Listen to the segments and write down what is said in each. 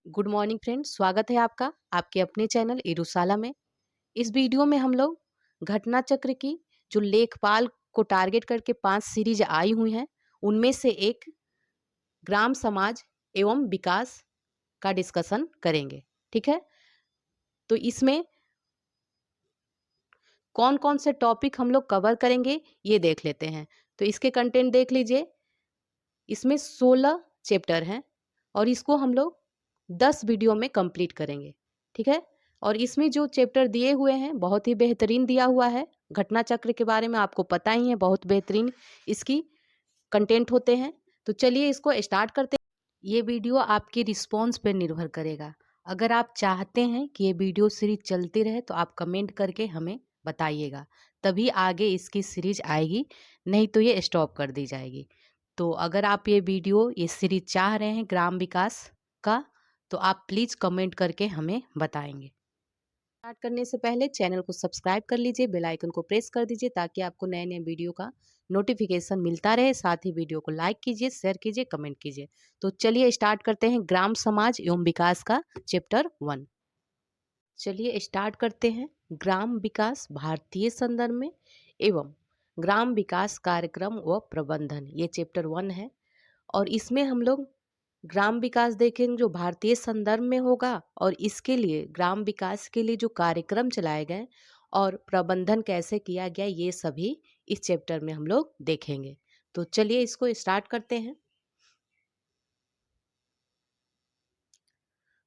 Good morning friends, स्वागत है आपका आपके अपने चैनल एडुसाला में। इस वीडियो में हम लोग घटना चक्र की जो लेखपाल को टारगेट करके 5 सीरीज आई हुई हैं, उनमें से एक ग्राम समाज एवं विकास का डिस्कशन करेंगे। ठीक है, तो इसमें कौन कौन से टॉपिक हम लोग कवर करेंगे ये देख लेते हैं। तो इसके कंटेंट देख लीजिए। इसमें 16 चैप्टर हैं और इसको हम लोग 10 वीडियो में कंप्लीट करेंगे। ठीक है, और इसमें जो चैप्टर दिए हुए हैं बहुत ही बेहतरीन दिया हुआ है। घटना चक्र के बारे में आपको पता ही है, बहुत बेहतरीन इसकी कंटेंट होते हैं। तो चलिए इसको स्टार्ट करते हैं। ये वीडियो आपके रिस्पॉन्स पर निर्भर करेगा। अगर आप चाहते हैं कि ये वीडियो सीरीज चलती रहे तो आप कमेंट करके हमें बताइएगा, तभी आगे इसकी सीरीज आएगी, नहीं तो ये स्टॉप कर दी जाएगी। तो अगर आप ये सीरीज चाह रहे हैं ग्राम विकास का, तो आप प्लीज़ कमेंट करके हमें बताएंगे। स्टार्ट करने से पहले चैनल को सब्सक्राइब कर लीजिए, बेल आइकन को प्रेस कर दीजिए ताकि आपको नए नए वीडियो का नोटिफिकेशन मिलता रहे। साथ ही वीडियो को लाइक कीजिए, शेयर कीजिए, कमेंट कीजिए। तो चलिए स्टार्ट करते हैं ग्राम समाज एवं विकास का चैप्टर 1। चलिए स्टार्ट करते हैं। ग्राम विकास भारतीय संदर्भ में एवं ग्राम विकास कार्यक्रम व प्रबंधन, ये चैप्टर 1 है। और इसमें हम लोग ग्राम विकास देखेंगे जो भारतीय संदर्भ में होगा, और इसके लिए ग्राम विकास के लिए जो कार्यक्रम चलाए गए और प्रबंधन कैसे किया गया, ये सभी इस चैप्टर में हम लोग देखेंगे। तो चलिए इसको स्टार्ट करते हैं।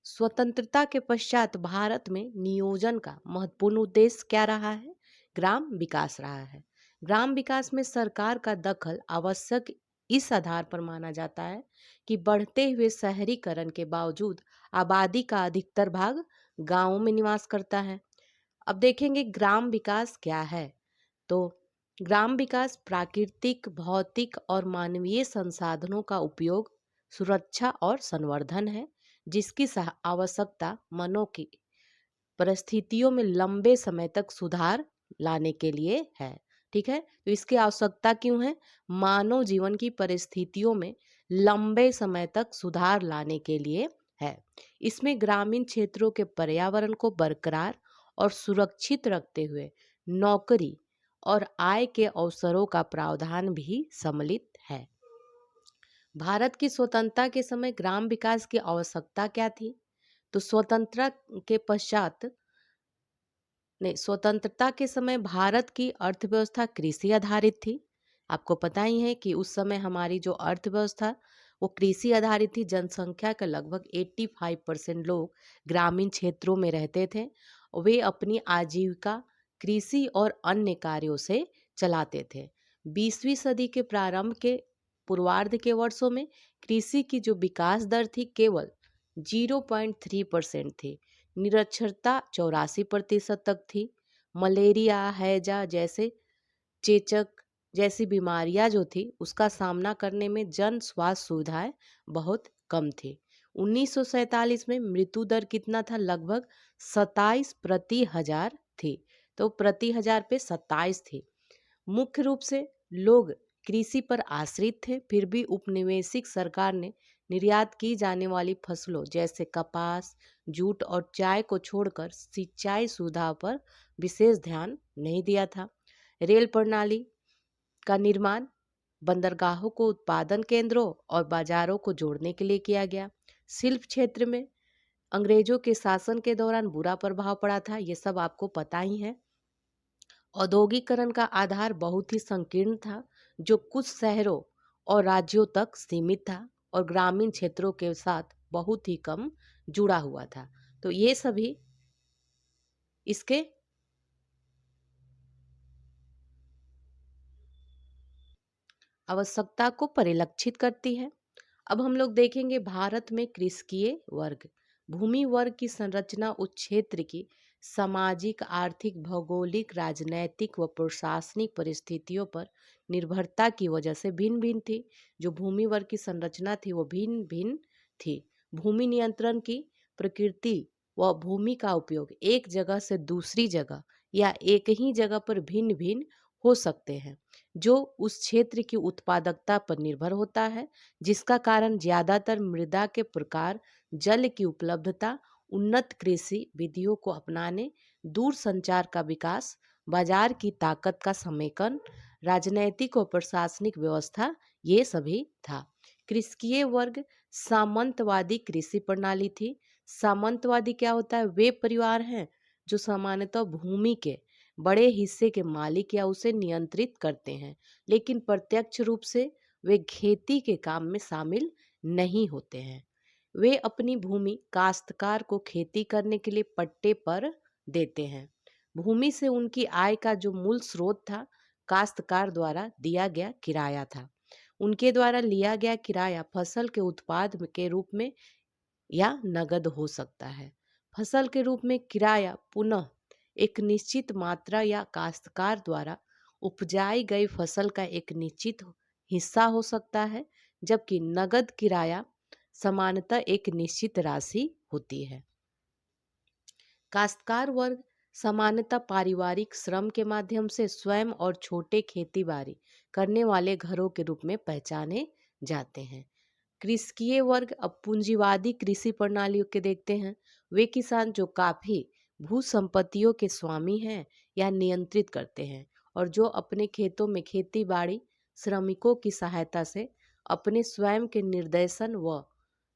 स्वतंत्रता के पश्चात भारत में नियोजन का महत्वपूर्ण उद्देश्य क्या रहा है? ग्राम विकास रहा है। ग्राम विकास में सरकार का दखल आवश्यक इस आधार पर माना जाता है कि बढ़ते हुए शहरीकरण के बावजूद आबादी का अधिकतर भाग गांवों में निवास करता है। अब देखेंगे ग्राम विकास क्या है। तो ग्राम विकास प्राकृतिक, भौतिक और मानवीय संसाधनों का उपयोग, सुरक्षा और संवर्धन है, जिसकी आवश्यकता मानव की परिस्थितियों में लंबे समय तक सुधार लाने के लिए है। ठीक है, तो इसकी आवश्यकता क्यों है? मानव जीवन की परिस्थितियों में लंबे समय तक सुधार लाने के लिए है। इसमें ग्रामीण क्षेत्रों के पर्यावरण को बरकरार और सुरक्षित रखते हुए नौकरी और आय के अवसरों का प्रावधान भी सम्मिलित है। भारत की स्वतंत्रता के समय ग्राम विकास की आवश्यकता क्या थी? तो स्वतंत्रता के समय भारत की अर्थव्यवस्था कृषि आधारित थी। आपको पता ही है कि उस समय हमारी जो अर्थव्यवस्था वो कृषि आधारित थी। जनसंख्या का लगभग 85% लोग ग्रामीण क्षेत्रों में रहते थे। वे अपनी आजीविका कृषि और अन्य कार्यों से चलाते थे। 20वीं सदी के प्रारंभ के पूर्वार्ध के वर्षों में कृषि की जो विकास दर थी केवल 0.3% थी। निरक्षरता 84% तक थी। मलेरिया, हैजा जैसे चेचक जैसी बीमारियां जो थी उसका सामना करने में जन स्वास्थ्य सुविधाएं बहुत कम थी। 1947 में मृत्यु दर कितना था? लगभग 27 प्रति हजार थी। तो प्रति हजार पे 27 थी। मुख्य रूप से लोग कृषि पर आश्रित थे, फिर भी उपनिवेशिक सरकार ने निर्यात की जाने वाली फसलों जैसे कपास, जूट और चाय को छोड़कर सिंचाई सुविधा पर विशेष ध्यान नहीं दिया था। रेल प्रणाली का निर्माण बंदरगाहों को उत्पादन केंद्रों और बाजारों को जोड़ने के लिए किया गया। शिल्प क्षेत्र में अंग्रेजों के शासन के दौरान बुरा प्रभाव पड़ा था, ये सब आपको पता ही है। औद्योगिकरण का आधार बहुत ही संकीर्ण था, जो कुछ शहरों और राज्यों तक सीमित था और ग्रामीण क्षेत्रों के साथ बहुत ही कम जुड़ा हुआ था। तो ये सभी इसके आवश्यकता को परिलक्षित करती है। अब हम लोग देखेंगे भारत में कृषकीय वर्ग। भूमि वर्ग की संरचना उस क्षेत्र की सामाजिक, आर्थिक, भौगोलिक, राजनैतिक व प्रशासनिक परिस्थितियों पर निर्भरता की वजह से भिन्न भिन्न थी। जो भूमि वर्ग की संरचना थी वो भिन्न भिन्न थी। भूमि नियंत्रण की प्रकृति व भूमि का उपयोग एक जगह से दूसरी जगह या एक ही जगह पर भिन्न भिन्न हो सकते हैं, जो उस क्षेत्र की उत्पादकता पर निर्भर होता है, जिसका कारण ज्यादातर मृदा के प्रकार, जल की उपलब्धता, उन्नत कृषि विधियों को अपनाने, दूर संचार का विकास, बाजार की ताकत का समेकन, राजनैतिक और प्रशासनिक व्यवस्था, ये सभी था। कृषकीय वर्ग सामंतवादी कृषि प्रणाली थी। सामंतवादी क्या होता है? वे परिवार हैं जो सामान्यतः भूमि के बड़े हिस्से के मालिक या उसे नियंत्रित करते हैं, लेकिन प्रत्यक्ष रूप से वे खेती के काम में शामिल नहीं होते हैं। वे अपनी भूमि काश्तकार को खेती करने के लिए पट्टे पर देते हैं। भूमि से उनकी आय का जो मूल स्रोत था, काश्तकार द्वारा दिया गया किराया था। उनके द्वारा लिया गया किराया फसल के उत्पाद के रूप में या नगद हो सकता है। फसल के रूप में किराया पुनः एक निश्चित मात्रा या काश्तकार द्वारा उपजाई गई फसल का एक निश्चित हिस्सा हो सकता है, जबकि नगद किराया सामान्यतः एक निश्चित राशि होती है। काश्तकार वर्ग सामान्यतः पारिवारिक श्रम के माध्यम से स्वयं और छोटे खेती बाड़ी करने वाले घरों के रूप में पहचाने जाते हैं। कृषकीय वर्ग अब पूंजीवादी कृषि प्रणालियों के देखते हैं। वे किसान जो काफी भू संपत्तियों के स्वामी हैं या नियंत्रित करते हैं, और जो अपने खेतों में खेती बाड़ी श्रमिकों की सहायता से अपने स्वयं के निर्देशन व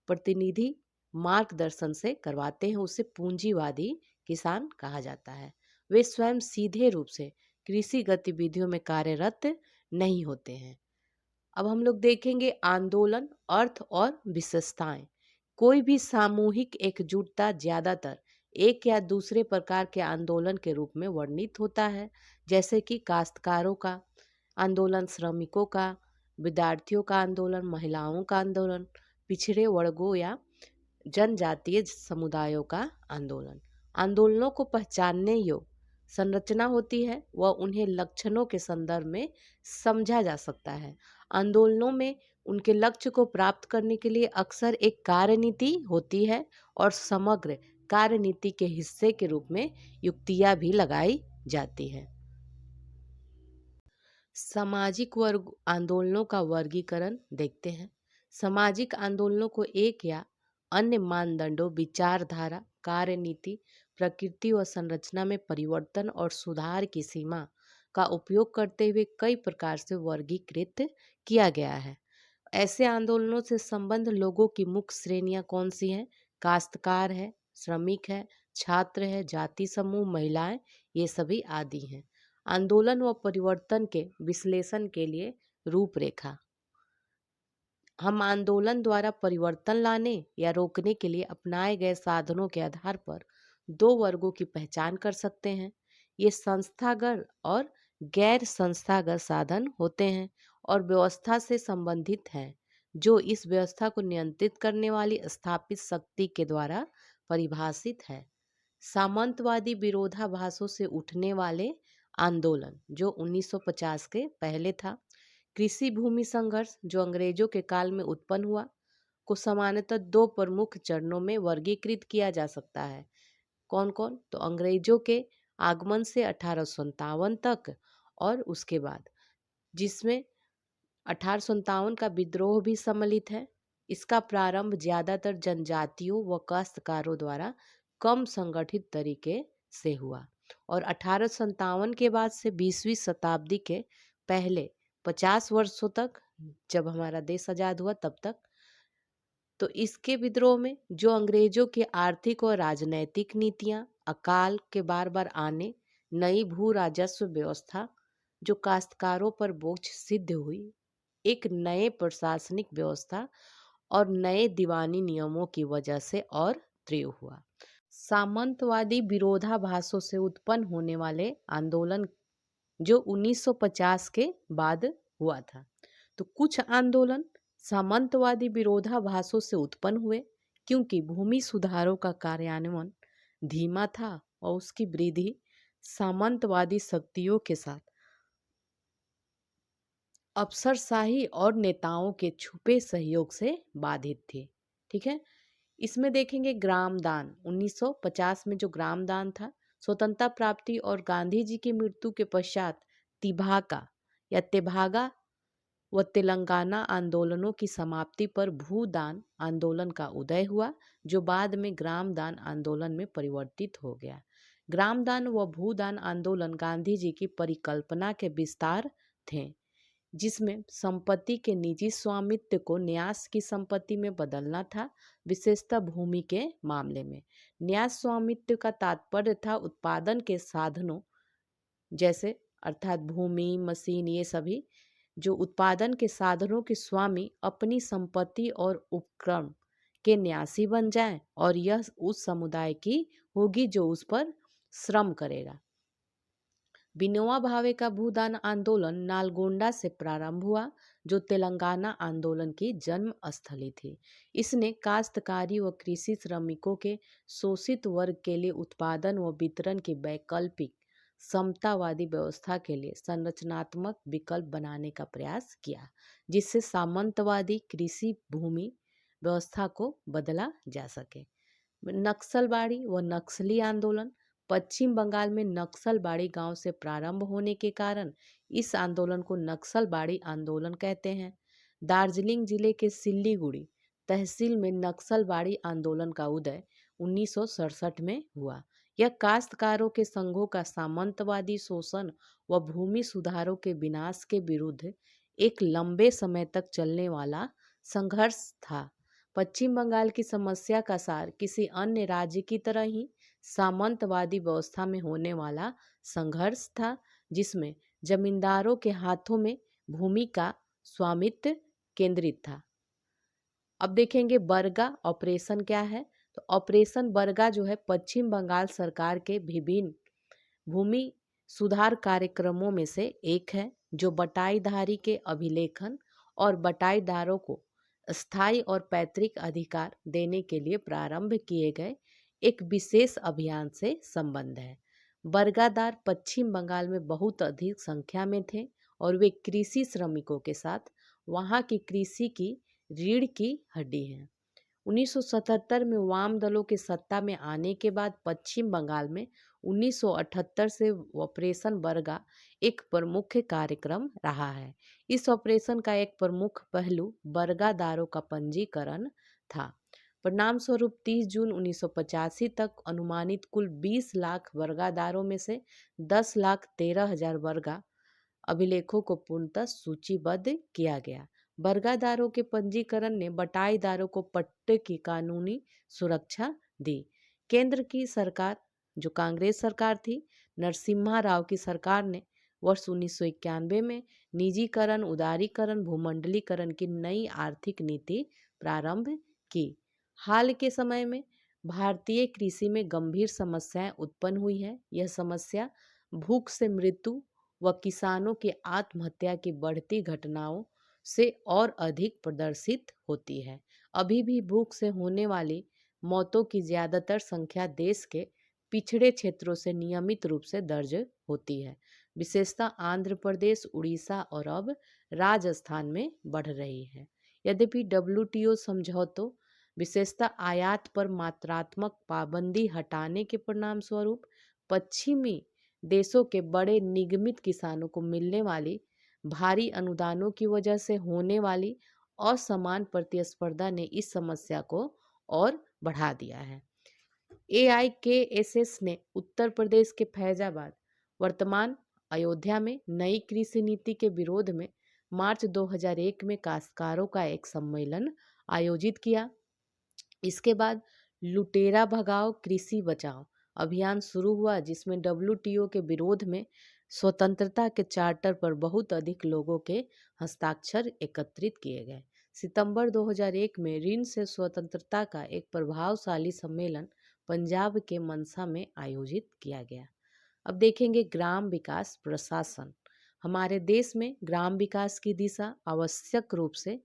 प्रतिनिधि मार्गदर्शन से करवाते हैं, उसे पूंजीवादी किसान कहा जाता है। वे स्वयं सीधे रूप से कृषि गतिविधियों में कार्यरत नहीं होते हैं। अब हम लोग देखेंगे आंदोलन, अर्थ और विशेषताएं। कोई भी सामूहिक एकजुटता ज्यादातर एक या दूसरे प्रकार के आंदोलन के रूप में वर्णित होता है, जैसे कि काश्तकारों का आंदोलन, श्रमिकों का, विद्यार्थियों का आंदोलन, महिलाओं का आंदोलन, पिछड़े वर्गों या जनजातीय समुदायों का आंदोलन। आंदोलनों को पहचानने योग्य संरचना होती है, वह उन्हें लक्षणों के संदर्भ में समझा जा सकता है। आंदोलनों में उनके लक्ष्य को प्राप्त करने के लिए अक्सर एक कार्यनीति होती है और समग्र कार्यनीति के हिस्से के रूप में युक्तियां भी लगाई जाती है। सामाजिक वर्ग आंदोलनों का वर्गीकरण देखते हैं। सामाजिक आंदोलनों को एक या अन्य मानदंडों, विचारधारा, कार्यनीति, प्रकृति व संरचना में परिवर्तन और सुधार की सीमा का उपयोग करते हुए कई प्रकार से वर्गीकृत किया गया है। ऐसे आंदोलनों से संबंध लोगों की मुख्य श्रेणियां कौन सी हैं? काश्तकार है, श्रमिक है, छात्र है, जाति समूह, महिलाएं, ये सभी आदि हैं। आंदोलन व परिवर्तन के विश्लेषण के लिए रूपरेखा। हम आंदोलन द्वारा परिवर्तन लाने या रोकने के लिए अपनाए गए साधनों के आधार पर दो वर्गों की पहचान कर सकते हैं। ये संस्थागत और गैर संस्थागत साधन होते हैं और व्यवस्था से संबंधित हैं, जो इस व्यवस्था को नियंत्रित करने वाली स्थापित शक्ति के द्वारा परिभाषित है। सामंतवादी विरोधाभासों से उठने वाले आंदोलन, जो 1950 के पहले था। कृषि भूमि संघर्ष, जो अंग्रेजों के काल में उत्पन्न हुआ, को सामान्यतः दो प्रमुख चरणों में वर्गीकृत किया जा सकता है। कौन कौन? तो अंग्रेजों के आगमन से 1857 तक और उसके बाद, जिसमें 1857 का विद्रोह भी सम्मिलित है। इसका प्रारंभ ज्यादातर जनजातियों व काश्तकारों द्वारा कम संगठित तरीके से हुआ और 1857 के बाद से 20वीं शताब्दी के पहले 50 वर्षों तक, जब हमारा देश आजाद हुआ तब तक, तो इसके विद्रोह में जो अंग्रेजों की आर्थिक और राजनैतिक नीतियां, अकाल के बार बार आने, नई भू राजस्व व्यवस्था जो काश्तकारों पर बोझ सिद्ध हुई, एक नए प्रशासनिक व्यवस्था और नए दीवानी नियमों की वजह से और तीव्र हुआ। सामंतवादी विरोधाभासों से उत्पन्न होने वाले आंदोलन, जो 1950 के बाद हुआ था। तो कुछ आंदोलन सामंतवादी विरोधाभासों से उत्पन्न हुए क्योंकि भूमि सुधारों का कार्यान्वयन धीमा था और उसकी वृद्धि सामंतवादी शक्तियों के साथ अफसरशाही और नेताओं के छुपे सहयोग से बाधित थी। ठीक है। इसमें देखेंगे ग्राम दान। 1950 में जो ग्राम दान था, स्वतंत्रता प्राप्ति और गांधी जी की मृत्यु के पश्चात तिभागा या तेभागा व तेलंगाना आंदोलनों की समाप्ति पर भूदान आंदोलन का उदय हुआ, जो बाद में ग्राम दान आंदोलन में परिवर्तित हो गया। ग्राम दान व भूदान आंदोलन गांधी जी की परिकल्पना के विस्तार थे, जिसमें संपत्ति के निजी स्वामित्व को न्यास की संपत्ति में बदलना था। विशेषतः भूमि के मामले में न्यास स्वामित्व का तात्पर्य था उत्पादन के साधनों, जैसे अर्थात भूमि, मशीन, ये सभी जो उत्पादन के साधनों के स्वामी अपनी संपत्ति और उपक्रम के न्यासी बन जाएं, और यह उस समुदाय की होगी जो उस पर श्रम करेगा। विनोबा भावे का भूदान आंदोलन नालगोंडा से प्रारंभ हुआ, जो तेलंगाना आंदोलन की जन्म स्थली थी। इसने काश्तकारी व कृषि श्रमिकों के शोषित वर्ग के लिए उत्पादन व वितरण की वैकल्पिक समतावादी व्यवस्था के लिए संरचनात्मक विकल्प बनाने का प्रयास किया, जिससे सामंतवादी कृषि भूमि व्यवस्था को बदला जा सके। नक्सलबाड़ी व नक्सली आंदोलन पश्चिम बंगाल में नक्सलबाड़ी गांव से प्रारंभ होने के कारण इस आंदोलन को नक्सलबाड़ी आंदोलन कहते हैं। दार्जिलिंग जिले के सिल्लीगुड़ी तहसील में नक्सलबाड़ी आंदोलन का उदय 1967 में हुआ। यह काश्तकारों के संघों का सामंतवादी शोषण व भूमि सुधारों के विनाश के विरुद्ध एक लंबे समय तक चलने वाला संघर्ष था। पश्चिम बंगाल की समस्या का सार किसी अन्य राज्य की तरह ही सामंतवादी व्यवस्था में होने वाला संघर्ष था, जिसमें जमींदारों के हाथों में भूमि का स्वामित्व केंद्रित था। अब देखेंगे बरगा ऑपरेशन क्या है। तो ऑपरेशन बरगा जो है पश्चिम बंगाल सरकार के विभिन्न भूमि सुधार कार्यक्रमों में से एक है, जो बटाईदारी के अभिलेखन और बटाईदारों को स्थायी और पैतृक अधिकार देने के लिए प्रारंभ किए गए एक विशेष अभियान से संबंध है। बर्गादार पश्चिम बंगाल में बहुत अधिक संख्या में थे और वे कृषि श्रमिकों के साथ वहां की कृषि की रीढ़ की हड्डी हैं। 1977 में वाम दलों के सत्ता में आने के बाद पश्चिम बंगाल में 1978 से ऑपरेशन बरगा एक प्रमुख कार्यक्रम रहा है। इस ऑपरेशन का एक प्रमुख पहलू बरगादारों का पंजीकरण था। परिणाम स्वरूप 30 जून 1985 तक अनुमानित कुल 20 लाख बरगादारों में से 10,13,000 बरगा अभिलेखों को पूर्णतः सूचीबद्ध किया गया। बरगादारों के पंजीकरण ने बटाईदारों को पट्टे की कानूनी सुरक्षा दी। केंद्र की सरकार, जो कांग्रेस सरकार थी, नरसिम्हा राव की सरकार ने वर्ष 1991 में निजीकरण, उदारीकरण, भूमंडलीकरण की नई आर्थिक नीति प्रारंभ की। हाल के समय में भारतीय कृषि में गंभीर समस्याएं उत्पन्न हुई है। यह समस्या भूख से मृत्यु व किसानों की आत्महत्या की बढ़ती घटनाओं से और अधिक प्रदर्शित होती है। अभी भी भूख से होने वाली मौतों की ज्यादातर संख्या देश के पिछड़े क्षेत्रों से नियमित रूप से दर्ज होती है, विशेषतः आंध्र प्रदेश, उड़ीसा और अब राजस्थान में बढ़ रही है। यद्यपि डब्ल्यूटीओ समझौतों, विशेषतः आयात पर मात्रात्मक पाबंदी हटाने के परिणाम स्वरूप पश्चिमी देशों के बड़े निगमित किसानों को मिलने वाली भारी अनुदानों की वजह से होने वाली असमान प्रतिस्पर्धा ने इस समस्या को और बढ़ा दिया है। AIKSS ने उत्तर प्रदेश के फैजाबाद, वर्तमान अयोध्या में नई कृषि नीति के विरोध में मार्च 2001 में काश्तकारों का एक सम्मेलन आयोजित किया। इसके बाद लुटेरा भगाओ कृषि बचाओ अभियान शुरू हुआ, जिसमें WTO के विरोध में स्वतंत्रता के चार्टर पर बहुत अधिक लोगों के हस्ताक्षर एकत्रित किए गए। सितंबर 2001 में ऋण से स्वतंत्रता का एक प्रभावशाली सम्मेलन पंजाब के मनसा में आयोजित किया गया। अब देखेंगे ग्राम विकास प्रशासन। हमारे देश में ग्राम विकास की दिशा आवश्यक रूप से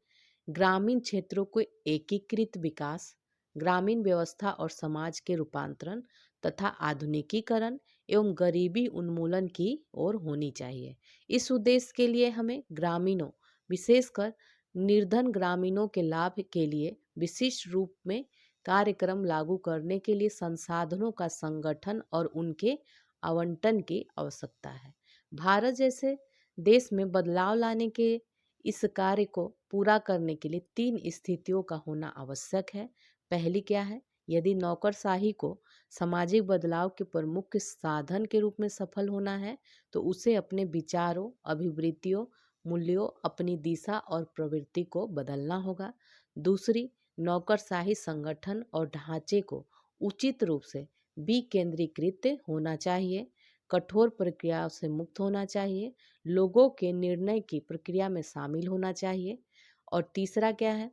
ग्रामीण क्षेत्रों को एकीकृत विकास, ग्रामीण व्यवस्था और समाज के रूपांतरण तथा आधुनिकीकरण एवं गरीबी उन्मूलन की ओर होनी चाहिए। इस उद्देश्य के लिए हमें ग्रामीणों, विशेषकर निर्धन ग्रामीणों के लाभ के लिए विशिष्ट रूप में कार्यक्रम लागू करने के लिए संसाधनों का संगठन और उनके आवंटन की आवश्यकता है। भारत जैसे देश में बदलाव लाने के इस कार्य को पूरा करने के लिए 3 स्थितियों का होना आवश्यक है। पहली क्या है? यदि नौकरशाही को सामाजिक बदलाव के प्रमुख साधन के रूप में सफल होना है, तो उसे अपने विचारों, अभिवृत्तियों, मूल्यों, अपनी दिशा और प्रवृत्ति को बदलना होगा। दूसरी, नौकरशाही संगठन और ढांचे को उचित रूप से विकेंद्रीकृत होना चाहिए, कठोर प्रक्रियाओं से मुक्त होना चाहिए, लोगों के निर्णय की प्रक्रिया में शामिल होना चाहिए। और तीसरा क्या है?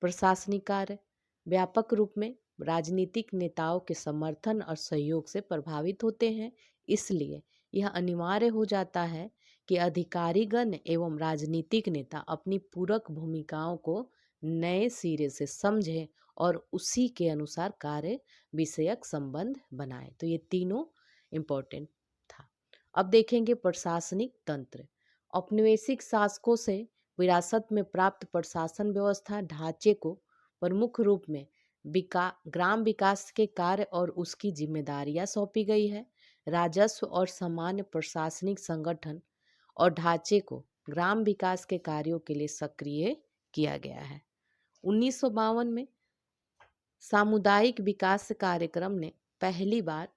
प्रशासनिक कार्य व्यापक रूप में राजनीतिक नेताओं के समर्थन और सहयोग से प्रभावित होते हैं। इसलिए यह अनिवार्य हो जाता है कि अधिकारीगण एवं राजनीतिक नेता अपनी पूरक भूमिकाओं को नए सिरे से समझें और उसी के अनुसार कार्य विषयक संबंध बनाएं। तो ये तीनों इम्पोर्टेंट था। अब देखेंगे प्रशासनिक तंत्र। औपनिवेशिक शासकों से विरासत में प्राप्त प्रशासन व्यवस्था ढांचे को प्रमुख रूप में ग्राम विकास के कार्य और उसकी जिम्मेदारियां सौंपी गई है। राजस्व और सामान्य प्रशासनिक संगठन और ढांचे को ग्राम विकास के कार्यों के लिए सक्रिय किया गया है। 1952 में सामुदायिक विकास कार्यक्रम ने पहली बार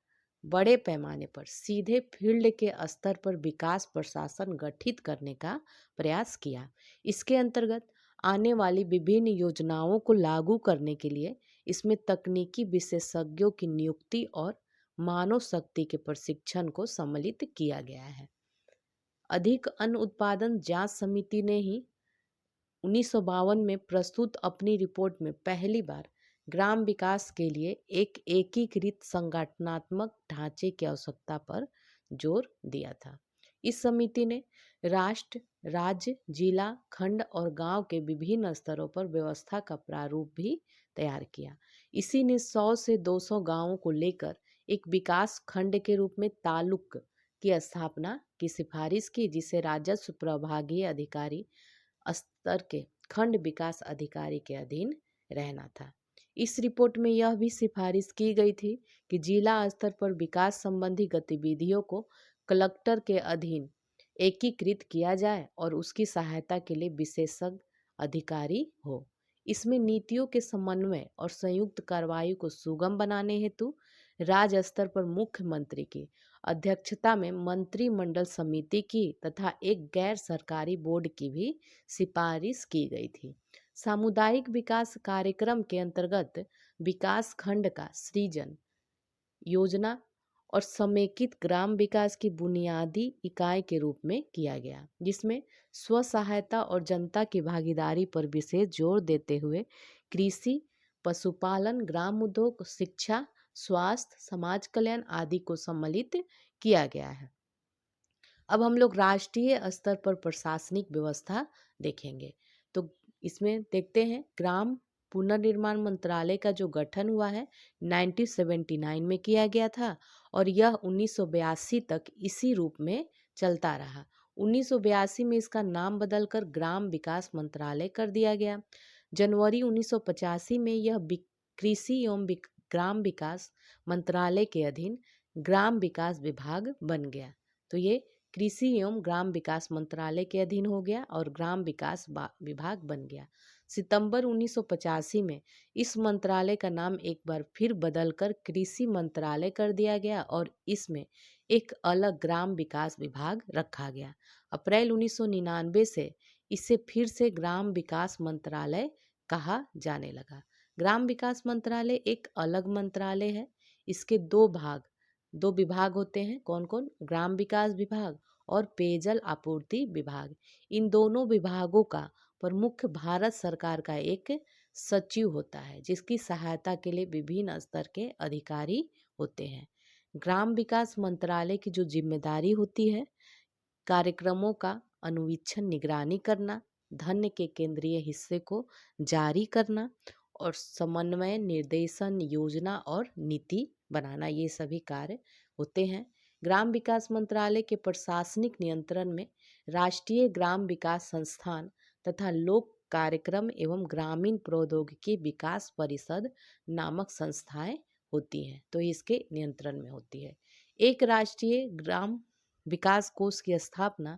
बड़े पैमाने पर सीधे फील्ड के स्तर पर विकास प्रशासन गठित करने का प्रयास किया। इसके अंतर्गत आने वाली विभिन्न योजनाओं को लागू करने के लिए इसमें तकनीकी विशेषज्ञों की नियुक्ति और मानव शक्ति के प्रशिक्षण को सम्मिलित किया गया है। अधिक अन्न उत्पादन जांच समिति ने ही 1952 में प्रस्तुत अपनी रिपोर्ट में पहली बार ग्राम विकास के लिए एक एकीकृत संगठनात्मक ढांचे की आवश्यकता पर जोर दिया था। इस समिति ने राष्ट्र, राज्य, जिला, खंड और गांव के विभिन्न स्तरों पर व्यवस्था का प्रारूप भी तैयार किया। इसी ने 100 से 200 गांवों को लेकर एक विकास खंड के रूप में तालुक की स्थापना की सिफारिश की, जिसे राजस्व प्रभागीय अधिकारी स्तर के खंड विकास अधिकारी के अधीन रहना था। इस रिपोर्ट में यह भी सिफारिश की गई थी कि जिला स्तर पर विकास संबंधी गतिविधियों को कलेक्टर के अधीन एकीकृत किया जाए और उसकी सहायता के लिए विशेषज्ञ अधिकारी हो। इसमें नीतियों के समन्वय और संयुक्त कार्रवाई को सुगम बनाने हेतु राज्य स्तर पर मुख्यमंत्री की अध्यक्षता में मंत्रिमंडल समिति की तथा एक गैर सरकारी बोर्ड की भी सिफारिश की गई थी। सामुदायिक विकास कार्यक्रम के अंतर्गत विकास खंड का सृजन योजना और समेकित ग्राम विकास की बुनियादी इकाई के रूप में किया गया, जिसमें स्व सहायता और जनता की भागीदारी पर विशेष जोर देते हुए कृषि, पशुपालन, ग्राम उद्योग, शिक्षा, स्वास्थ्य, समाज कल्याण आदि को सम्मिलित किया गया है। अब हम लोग राष्ट्रीय स्तर पर प्रशासनिक व्यवस्था देखेंगे। तो इसमें देखते हैं ग्राम पुनर्निर्माण मंत्रालय का जो गठन हुआ है 1979 में किया गया था और यह 1982 तक इसी रूप में चलता रहा। 1982 में इसका नाम बदलकर ग्राम विकास मंत्रालय कर दिया गया। जनवरी 1985 में यह कृषि एवं ग्राम विकास मंत्रालय के अधीन ग्राम विकास विभाग बन गया। तो ये कृषि एवं ग्राम विकास मंत्रालय के अधीन हो गया और ग्राम विकास विभाग बन गया। सितंबर 1985 में इस मंत्रालय का नाम एक बार फिर बदलकर कृषि मंत्रालय कर दिया गया और इसमें एक अलग ग्राम विकास विभाग रखा गया। अप्रैल 1999 से इसे फिर से ग्राम विकास मंत्रालय कहा जाने लगा। ग्राम विकास मंत्रालय एक अलग मंत्रालय है। इसके दो विभाग होते हैं। कौन कौन? ग्राम विकास विभाग और पेयजल आपूर्ति विभाग। इन दोनों विभागों का प्रमुख भारत सरकार का एक सचिव होता है, जिसकी सहायता के लिए विभिन्न स्तर के अधिकारी होते हैं। ग्राम विकास मंत्रालय की जो जिम्मेदारी होती है, कार्यक्रमों का अनुवीक्षण, निगरानी करना, धन के केंद्रीय हिस्से को जारी करना और समन्वय, निर्देशन, योजना और नीति बनाना, ये सभी कार्य होते हैं। ग्राम विकास मंत्रालय के प्रशासनिक नियंत्रण में राष्ट्रीय ग्राम विकास संस्थान तथा लोक कार्यक्रम एवं ग्रामीण प्रौद्योगिकी विकास परिषद नामक संस्थाएं होती हैं, तो इसके नियंत्रण में होती है। एक राष्ट्रीय ग्राम विकास कोष की स्थापना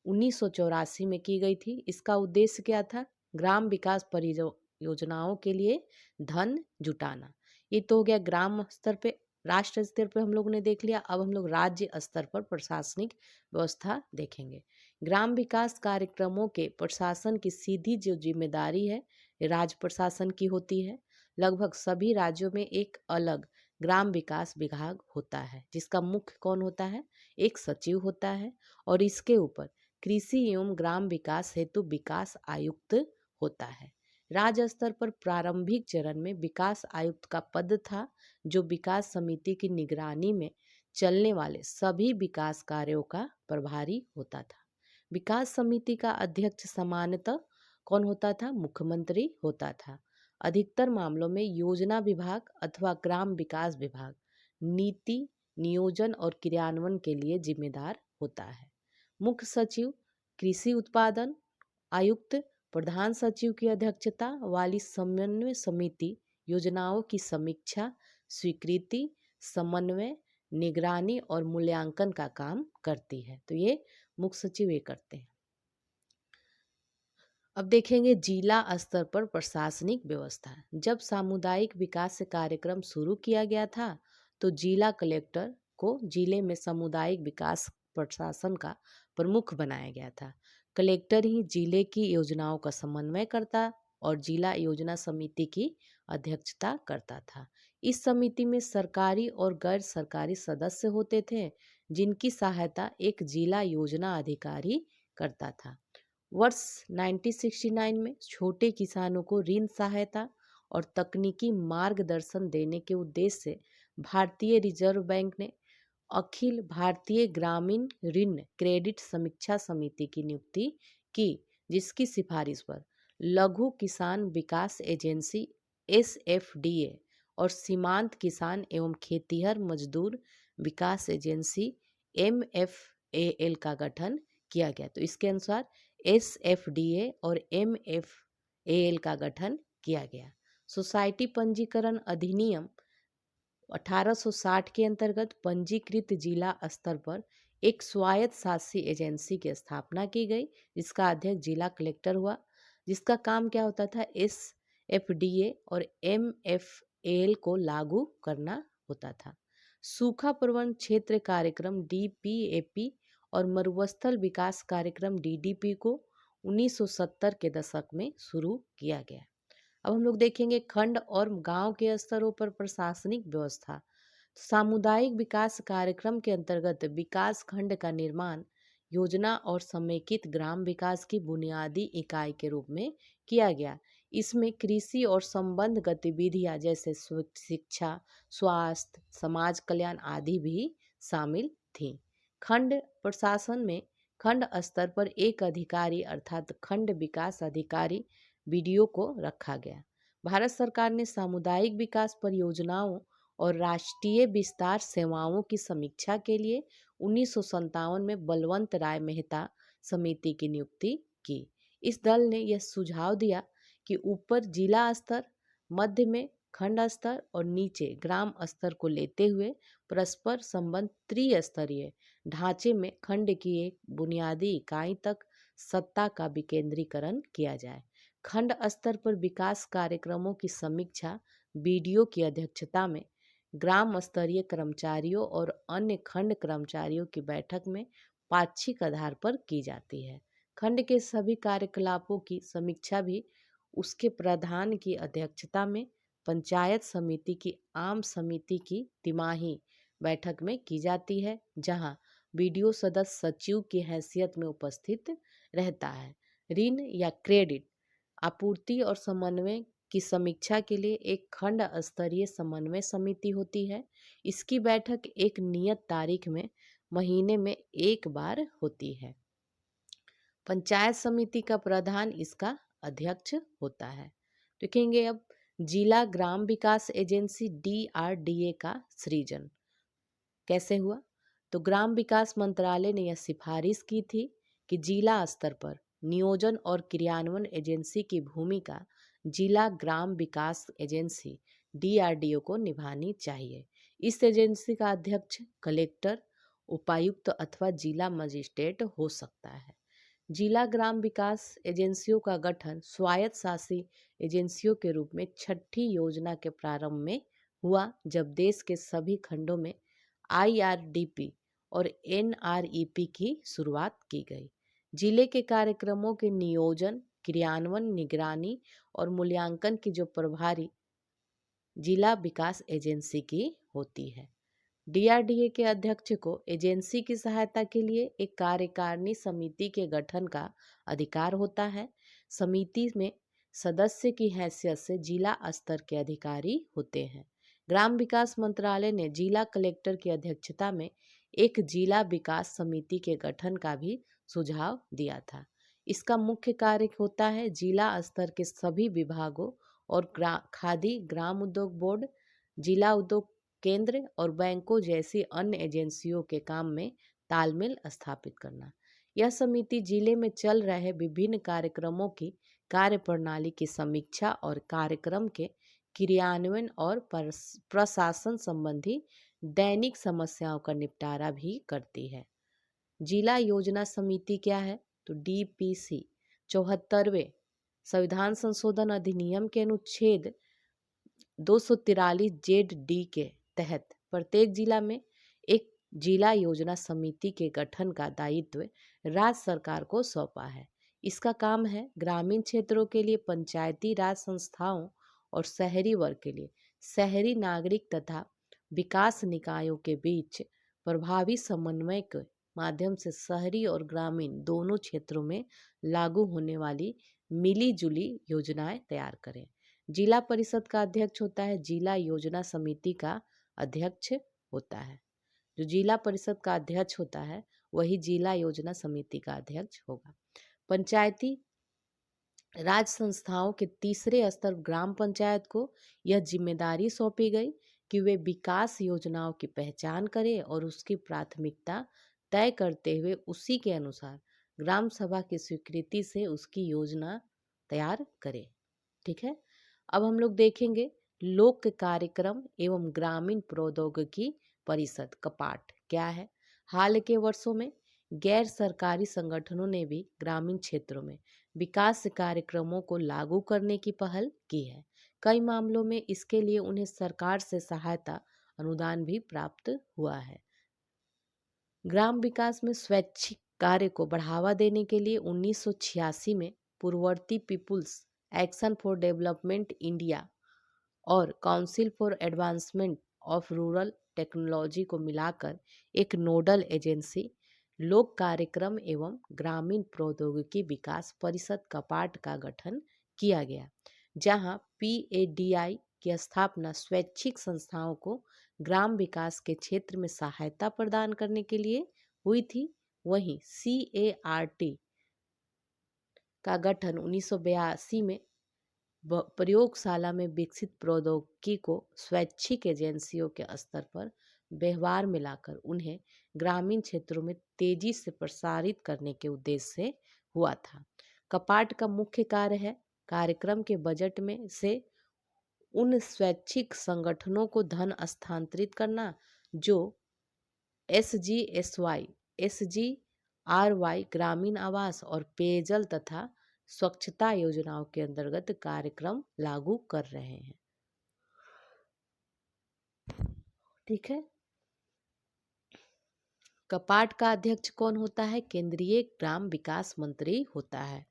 1984 में की गई थी। इसका उद्देश्य क्या था? ग्राम विकास परियोजनाओं के लिए धन जुटाना। ये तो हो गया ग्राम स्तर पे। राष्ट्र स्तर पे हम लोगों ने देख लिया। अब हम लोग राज्य स्तर पर प्रशासनिक व्यवस्था देखेंगे। ग्राम विकास कार्यक्रमों के प्रशासन की सीधी जो जिम्मेदारी है, ये राज्य प्रशासन की होती है। लगभग सभी राज्यों में एक अलग ग्राम विकास विभाग होता है, जिसका मुख्य कौन होता है? एक सचिव होता है, और इसके ऊपर कृषि एवं ग्राम विकास हेतु विकास आयुक्त होता है। राज्य स्तर पर प्रारंभिक चरण में विकास आयुक्त का पद था, जो विकास समिति की निगरानी में चलने वाले सभी विकास कार्यों का प्रभारी होता था। विकास समिति का अध्यक्ष सामान्यतः कौन होता था? मुख्यमंत्री होता था। अधिकतर मामलों में योजना विभाग अथवा ग्राम विकास विभाग नीति नियोजन और क्रियान्वयन के लिए जिम्मेदार होता है। मुख्य सचिव कृषि उत्पादन आयुक्त प्रधान सचिव की अध्यक्षता वाली समन्वय समिति योजनाओं की समीक्षा, स्वीकृति, समन्वय, निगरानी और मूल्यांकन का काम करती है। तो ये मुख्य सचिव ये करते हैं। अब देखेंगे जिला स्तर पर प्रशासनिक व्यवस्था। जब सामुदायिक विकास कार्यक्रम शुरू किया गया था, तो जिला कलेक्टर को जिले में सामुदायिक विकास प्रशासन का प्रमुख बनाया गया था। कलेक्टर ही जिले की योजनाओं का समन्वय करता और जिला योजना समिति की अध्यक्षता करता था। इस समिति में सरकारी और गैर सरकारी सदस्य होते थे, जिनकी सहायता एक जिला योजना अधिकारी करता था। वर्ष 1969 में छोटे किसानों को ऋण सहायता और तकनीकी मार्गदर्शन देने के उद्देश्य से भारतीय रिजर्व बैंक ने अखिल भारतीय ग्रामीण ऋण क्रेडिट समीक्षा समिति की नियुक्ति की, जिसकी सिफारिश पर लघु किसान विकास एजेंसी SFDA और सीमांत किसान एवं खेतिहर मजदूर विकास एजेंसी MFAL का गठन किया गया। तो इसके अनुसार SFDA और MFAL का गठन किया गया। सोसाइटी पंजीकरण अधिनियम 1860 के अंतर्गत पंजीकृत जिला स्तर पर एक स्वायत्त शासी एजेंसी की स्थापना की गई, जिसका अध्यक्ष जिला कलेक्टर हुआ, जिसका काम क्या होता था? SFDA और MFAL को लागू करना होता था। सूखा प्रबंधन क्षेत्र कार्यक्रम DPAP और मरुस्थल विकास कार्यक्रम DDP को 1970 के दशक में शुरू किया गया। अब हम लोग देखेंगे खंड और गांव के स्तरों पर प्रशासनिक व्यवस्था। सामुदायिक विकास कार्यक्रम के अंतर्गत विकास खंड का निर्माण योजना और समेकित ग्राम विकास की बुनियादी इकाई के रूप में किया गया। इसमें कृषि और संबंध गतिविधियां जैसे शिक्षा, स्वास्थ्य, समाज कल्याण आदि भी शामिल थीं। खंड प्रशासन में खंड स्तर पर एक अधिकारी अर्थात खंड विकास अधिकारी BDO को रखा गया। भारत सरकार ने सामुदायिक विकास परियोजनाओं और राष्ट्रीय विस्तार सेवाओं की समीक्षा के लिए 1957 में बलवंत राय मेहता समिति की नियुक्ति की। इस दल ने यह सुझाव दिया कि ऊपर जिला स्तर, मध्य में खंड स्तर और नीचे ग्राम स्तर को लेते हुए परस्पर संबंध त्रिस्तरीय ढांचे में खंड की एक बुनियादी इकाई तक सत्ता का विकेंद्रीकरण किया जाए। खंड स्तर पर विकास कार्यक्रमों की समीक्षा BDO की अध्यक्षता में ग्राम स्तरीय कर्मचारियों और अन्य खंड कर्मचारियों की बैठक में पाक्षिक आधार पर की जाती है। खंड के सभी कार्यकलापों की समीक्षा भी उसके प्रधान की अध्यक्षता में पंचायत समिति की आम समिति की तिमाही बैठक में की जाती है, जहां BDO सदस्य सचिव की हैसियत में उपस्थित रहता है। ऋण या क्रेडिट आपूर्ति और समन्वय की समीक्षा के लिए एक खंड स्तरीय समन्वय समिति होती है। इसकी बैठक एक नियत तारीख में महीने में एक बार होती है। पंचायत समिति का प्रधान इसका अध्यक्ष होता है। देखेंगे अब जिला ग्राम विकास एजेंसी DRDA का सृजन कैसे हुआ। तो ग्राम विकास मंत्रालय ने यह सिफारिश की थी कि जिला स्तर पर नियोजन और क्रियान्वयन एजेंसी की भूमिका जिला ग्राम विकास एजेंसी DRDO को निभानी चाहिए। इस एजेंसी का अध्यक्ष कलेक्टर, उपायुक्त अथवा जिला मजिस्ट्रेट हो सकता है। जिला ग्राम विकास एजेंसियों का गठन स्वायत्त शासी एजेंसियों के रूप में छठी योजना के प्रारंभ में हुआ, जब देश के सभी खंडों में आईआरडीपी और एनआरईपी की शुरुआत की गई। जिले के कार्यक्रमों के नियोजन, क्रियान्वयन, निगरानी और मूल्यांकन की जो प्रभारी जिला विकास एजेंसी की होती है। डीआरडीए के अध्यक्ष को एजेंसी की सहायता के लिए एक कार्यकारिणी समिति के गठन का अधिकार होता है। समिति में सदस्य की हैसियत से जिला स्तर के अधिकारी होते हैं। ग्राम विकास मंत्रालय ने जिला कलेक्टर की अध्यक्षता में एक जिला विकास समिति के गठन का भी सुझाव दिया था। इसका मुख्य कार्य होता है जिला स्तर के सभी विभागों और खादी ग्राम उद्योग बोर्ड, जिला उद्योग केंद्र और बैंकों जैसी अन्य एजेंसियों के काम में तालमेल स्थापित करना। यह समिति जिले में चल रहे विभिन्न कार्यक्रमों की कार्यप्रणाली की समीक्षा और कार्यक्रम के क्रियान्वयन और प्रशासन संबंधी दैनिक समस्याओं का निपटारा भी करती है। जिला योजना समिति क्या है? तो डीपीसी 74वें संविधान संशोधन अधिनियम के अनुच्छेद 243 जेड डी के तहत प्रत्येक जिला में एक जिला योजना समिति के गठन का दायित्व राज्य सरकार को सौंपा है। इसका काम है ग्रामीण क्षेत्रों के लिए पंचायती राज संस्थाओं और शहरी वर्ग के लिए शहरी नागरिक तथा विकास निकायों के बीच प्रभावी समन्वय के माध्यम से शहरी और ग्रामीण दोनों क्षेत्रों में लागू होने वाली मिली जुली योजनाएं तैयार करें। जिला परिषद का अध्यक्ष होता है जिला योजना समिति का अध्यक्ष होता है। जो जिला परिषद का अध्यक्ष होता है वही जिला योजना समिति का अध्यक्ष होगा। पंचायती राज संस्थाओं के तीसरे स्तर ग्राम पंचायत को यह जिम्मेदारी सौंपी गई कि वे विकास योजनाओं की पहचान करें और उसकी प्राथमिकता तय करते हुए उसी के अनुसार ग्राम सभा की स्वीकृति से उसकी योजना तैयार करें। ठीक है। अब हम लोग देखेंगे लोक कार्यक्रम एवं ग्रामीण प्रौद्योगिकी परिषद कपाट क्या है। हाल के वर्षों में गैर सरकारी संगठनों ने भी ग्रामीण क्षेत्रों में विकास कार्यक्रमों को लागू करने की पहल की है। कई मामलों में इसके लिए उन्हें सरकार से सहायता अनुदान भी प्राप्त हुआ है। ग्राम विकास में स्वैच्छिक कार्य को बढ़ावा देने के लिए 1986 में पूर्ववर्ती people's action for development India और council for advancement of rural technology को मिलाकर एक नोडल एजेंसी लोक कार्यक्रम एवं ग्रामीण प्रौद्योगिकी विकास परिषद कपाट का गठन किया गया, जहां पीएडीआई की स्थापना स्वैच्छिक संस्थाओं को ग्राम विकास के क्षेत्र में सहायता प्रदान करने के लिए हुई थी। वहीं सीएआरटी का गठन 1982 में प्रयोगशाला में विकसित प्रौद्योगिकी को स्वैच्छिक एजेंसियों के स्तर पर व्यवहार में लाकर उन्हें ग्रामीण क्षेत्रों में तेजी से प्रसारित करने के उद्देश्य से हुआ था। कपाट का मुख्य कार्य है कार्यक्रम के बजट में से उन स्वैच्छिक संगठनों को धन स्थानांतरित करना जो SGSY, SGRY ग्रामीण आवास और पेयजल तथा स्वच्छता योजनाओं के अंतर्गत कार्यक्रम लागू कर रहे हैं। ठीक है। कपाट का अध्यक्ष कौन होता है? केंद्रीय ग्राम विकास मंत्री होता है।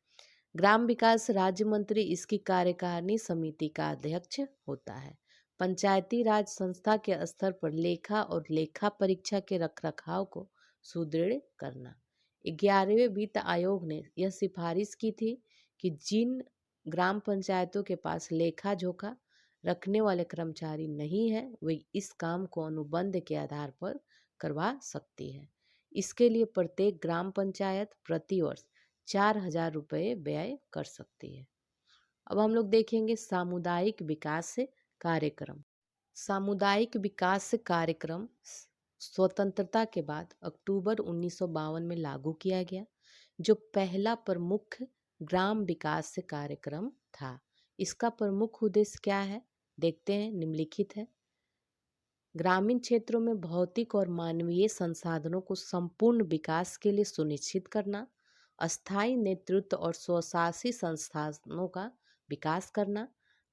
ग्राम विकास राज्य मंत्री इसकी कार्यकारिणी समिति का अध्यक्ष होता है। पंचायती राज संस्था के स्तर पर लेखा और लेखा परीक्षा के रखरखाव को सुदृढ़ करना। 11वें वित्त आयोग ने यह सिफारिश की थी कि जिन ग्राम पंचायतों के पास लेखा जोखा रखने वाले कर्मचारी नहीं है वे इस काम को अनुबंध के आधार पर करवा सकती है। इसके लिए प्रत्येक ग्राम पंचायत प्रतिवर्ष 4,000 रुपये व्यय कर सकती है। अब हम लोग देखेंगे सामुदायिक विकास कार्यक्रम। सामुदायिक विकास कार्यक्रम स्वतंत्रता के बाद अक्टूबर 1952 में लागू किया गया, जो पहला प्रमुख ग्राम विकास कार्यक्रम था। इसका प्रमुख उद्देश्य क्या है देखते हैं, निम्नलिखित है। ग्रामीण क्षेत्रों में भौतिक और मानवीय संसाधनों को संपूर्ण विकास के लिए सुनिश्चित करना अस्थायी नेतृत्व और स्वशासी संस्थानों का विकास करना,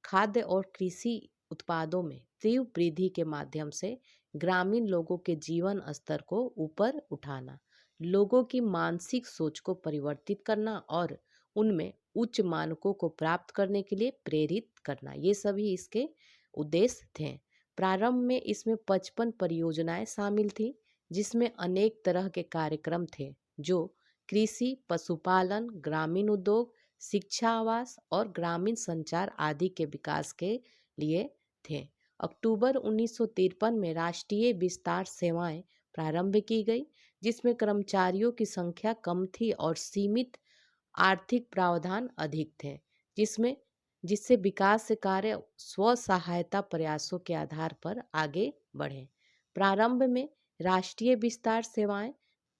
खाद्य और कृषि उत्पादों में तीव्र वृद्धि के माध्यम से ग्रामीण लोगों के जीवन स्तर को ऊपर उठाना, लोगों की मानसिक सोच को परिवर्तित करना और उनमें उच्च मानकों को प्राप्त करने के लिए प्रेरित करना, ये सभी इसके उद्देश्य थे। प्रारंभ में इसमें 55 परियोजनाएं शामिल थी, जिसमें अनेक तरह के कार्यक्रम थे जो कृषि, पशुपालन, ग्रामीण उद्योग, शिक्षा, आवास और ग्रामीण संचार आदि के विकास के लिए थे। अक्टूबर 1953 में राष्ट्रीय विस्तार सेवाएं प्रारंभ की गई, जिसमें कर्मचारियों की संख्या कम थी और सीमित आर्थिक प्रावधान अधिक थे, जिसमें जिससे विकास कार्य स्व सहायता प्रयासों के आधार पर आगे बढ़े। प्रारंभ में राष्ट्रीय विस्तार सेवाएं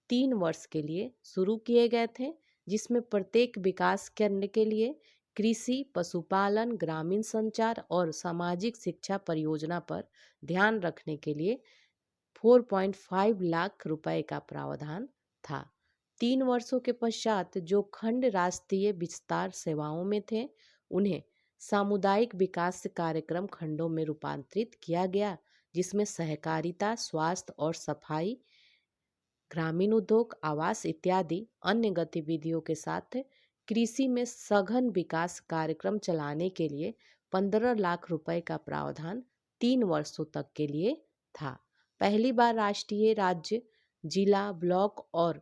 3 वर्ष के लिए शुरू किए गए थे, जिसमें प्रत्येक विकास केंद्र के लिए कृषि, पशुपालन, ग्रामीण संचार और सामाजिक शिक्षा परियोजना पर ध्यान रखने के लिए 4.5 लाख रुपए का प्रावधान था। 3 वर्षों के पश्चात जो खंड राष्ट्रीय विस्तार सेवाओं में थे, उन्हें सामुदायिक विकास कार्यक्रम खंडों में रूपांतरित किया गया, जिसमें सहकारिता, स्वास्थ्य और सफाई, ग्रामीण उद्योग, आवास इत्यादि अन्य गतिविधियों के साथ कृषि में सघन विकास कार्यक्रम चलाने के लिए 15 लाख रुपए का प्रावधान 3 वर्षों तक के लिए था। पहली बार राष्ट्रीय, राज्य, जिला, ब्लॉक और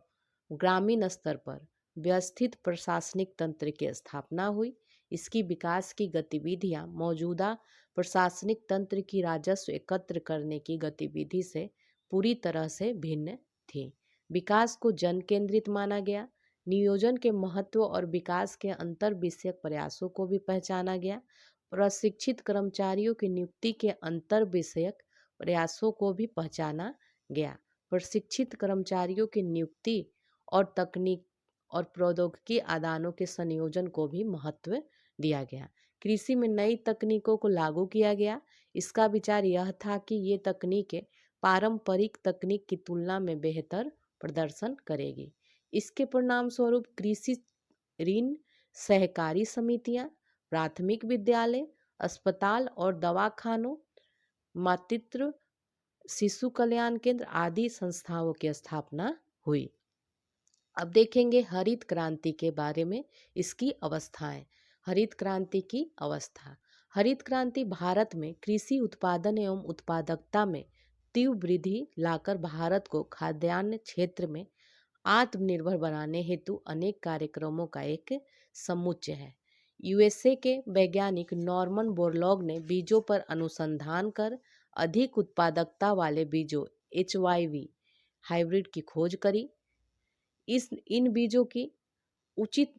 ग्रामीण स्तर पर व्यवस्थित प्रशासनिक तंत्र की स्थापना हुई। इसकी विकास की गतिविधियां मौजूदा प्रशासनिक तंत्र की राजस्व एकत्र करने की गतिविधि से पूरी तरह से भिन्न थी। विकास को जन केंद्रित माना गया, नियोजन के महत्व और विकास के अंतर विषयक प्रयासों को भी पहचाना गया, प्रशिक्षित कर्मचारियों की नियुक्ति के अंतर विषयक प्रयासों को भी पहचाना गया, प्रशिक्षित कर्मचारियों की नियुक्ति और तकनीक और प्रौद्योगिकी आदानों के संयोजन को भी महत्व दिया गया। कृषि में नई तकनीकों को लागू किया गया। इसका विचार यह था कि ये तकनीकें पारंपरिक तकनीक की तुलना में बेहतर प्रदर्शन करेगी। इसके परिणाम स्वरूप कृषि ऋण सहकारी समितियां, प्राथमिक विद्यालय, अस्पताल और दवाखानों, मातृत्व शिशु कल्याण केंद्र आदि संस्थाओं की स्थापना हुई। अब देखेंगे हरित क्रांति के बारे में, इसकी अवस्थाएं। हरित क्रांति की अवस्था। हरित क्रांति भारत में कृषि उत्पादन एवं उत्पादकता में तीव्र वृद्धि लाकर भारत को खाद्यान्न क्षेत्र में आत्मनिर्भर बनाने हेतु अनेक कार्यक्रमों का एक समुच्चय है। यूएसए के वैज्ञानिक नॉर्मन बोरलॉग ने बीजों पर अनुसंधान कर अधिक उत्पादकता वाले बीजों HYV हाइब्रिड की खोज करी। इस उचित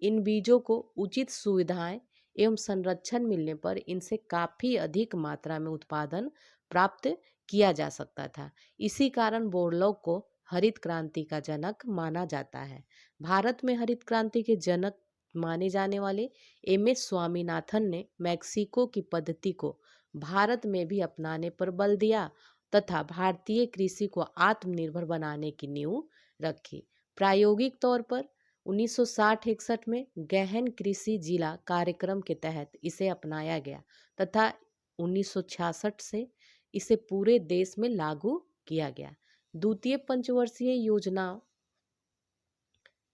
इन बीजों को उचित सुविधाएं एवं संरक्षण मिलने पर इनसे काफ़ी अधिक मात्रा में उत्पादन प्राप्त किया जा सकता था। इसी कारण बोरलॉग को हरित क्रांति का जनक माना जाता है। भारत में हरित क्रांति के जनक माने जाने वाले MS स्वामीनाथन ने मैक्सिको की पद्धति को भारत में भी अपनाने पर बल दिया तथा भारतीय कृषि को आत्मनिर्भर बनाने की नींव रखी। प्रायोगिक तौर पर 1960-61 में गहन कृषि जिला कार्यक्रम के तहत इसे अपनाया गया तथा 1966 से इसे पूरे देश में लागू किया गया। द्वितीय पंचवर्षीय योजना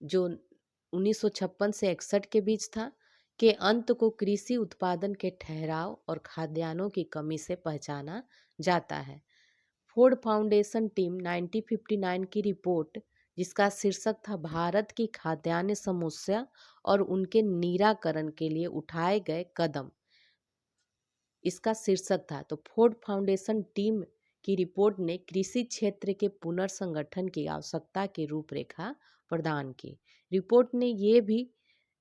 जो 1956 से 61 के बीच था, के अंत को कृषि उत्पादन के ठहराव और खाद्यान्नों की कमी से पहचाना जाता है। फोर्ड फाउंडेशन टीम 1959 की रिपोर्ट, जिसका शीर्षक था भारत की खाद्यान्न समस्या और उनके निराकरण के लिए उठाए गए कदम, इसका शीर्षक था। तो फोर्ड फाउंडेशन टीम की रिपोर्ट ने कृषि क्षेत्र के पुनर्संगठन की आवश्यकता की रूपरेखा प्रदान की। रिपोर्ट ने ये भी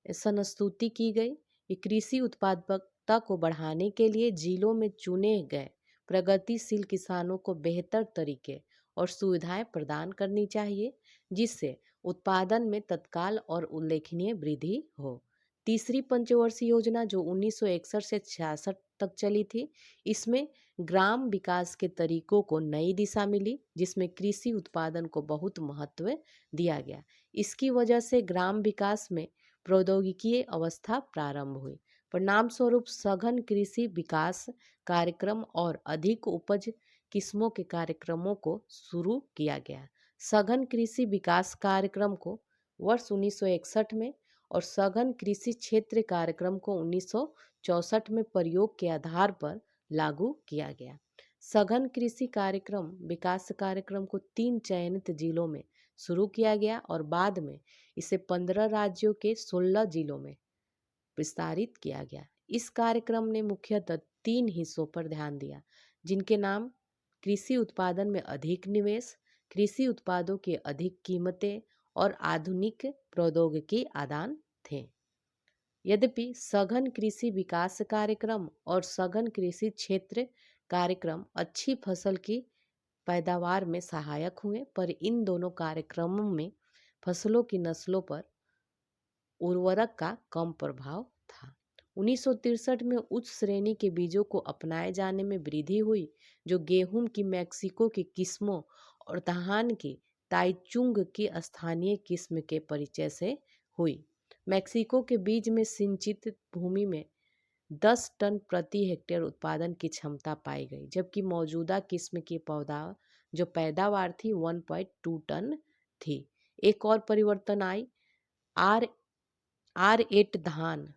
संस्तुति की गई कि कृषि उत्पादकता को बढ़ाने के लिए जिलों में चुने गए प्रगतिशील किसानों को बेहतर तरीके और सुविधाएं प्रदान करनी चाहिए, जिससे उत्पादन में तत्काल और उल्लेखनीय वृद्धि हो। तीसरी पंचवर्षीय योजना जो 1961 से 66 तक चली थी। इसमें ग्राम विकास के तरीकों को नई दिशा मिली, जिसमें कृषि उत्पादन को बहुत महत्व दिया गया। इसकी वजह से ग्राम विकास में प्रौद्योगिकीय अवस्था प्रारंभ हुई। परिणाम स्वरूप सघन कृषि विकास कार्यक्रम और अधिक उपज किस्मों के कार्यक्रमों को शुरू किया गया। सघन कृषि विकास कार्यक्रम को वर्ष 1961 में और सघन कृषि क्षेत्र कार्यक्रम को 1964 में प्रयोग के आधार पर लागू किया गया। सघन कृषि कार्यक्रम विकास कार्यक्रम को 3 चयनित जिलों में शुरू किया गया और बाद में इसे 15 राज्यों के 16 जिलों में विस्तारित किया गया। इस कार्यक्रम ने मुख्यतः 3 हिस्सों पर ध्यान दिया, जिनके नाम कृषि उत्पादन में अधिक निवेश, कृषि उत्पादों की अधिक कीमतें और आधुनिक प्रौद्योगिकी आदान थे। यद्यपि सघन कृषि विकास कार्यक्रम और सघन कृषि क्षेत्र कार्यक्रम अच्छी फसल की पैदावार में सहायक हुए, पर इन दोनों कार्यक्रमों में फसलों की नस्लों पर उर्वरक का कम प्रभाव था। 1963 में उच्च श्रेणी के बीजों को अपनाए जाने में वृद्धि हुई, जो गेहूं की मैक्सिको की किस्मों और धान की ताइचुंग की स्थानीय किस्म के परिचय से हुई। मैक्सिको के बीज में सिंचित भूमि में 10 टन प्रति हेक्टेयर उत्पादन की क्षमता पाई गई, जबकि मौजूदा किस्म की पौधा जो पैदावार थी 1.2 टन थी। एक और परिवर्तन आई, आर R8 धान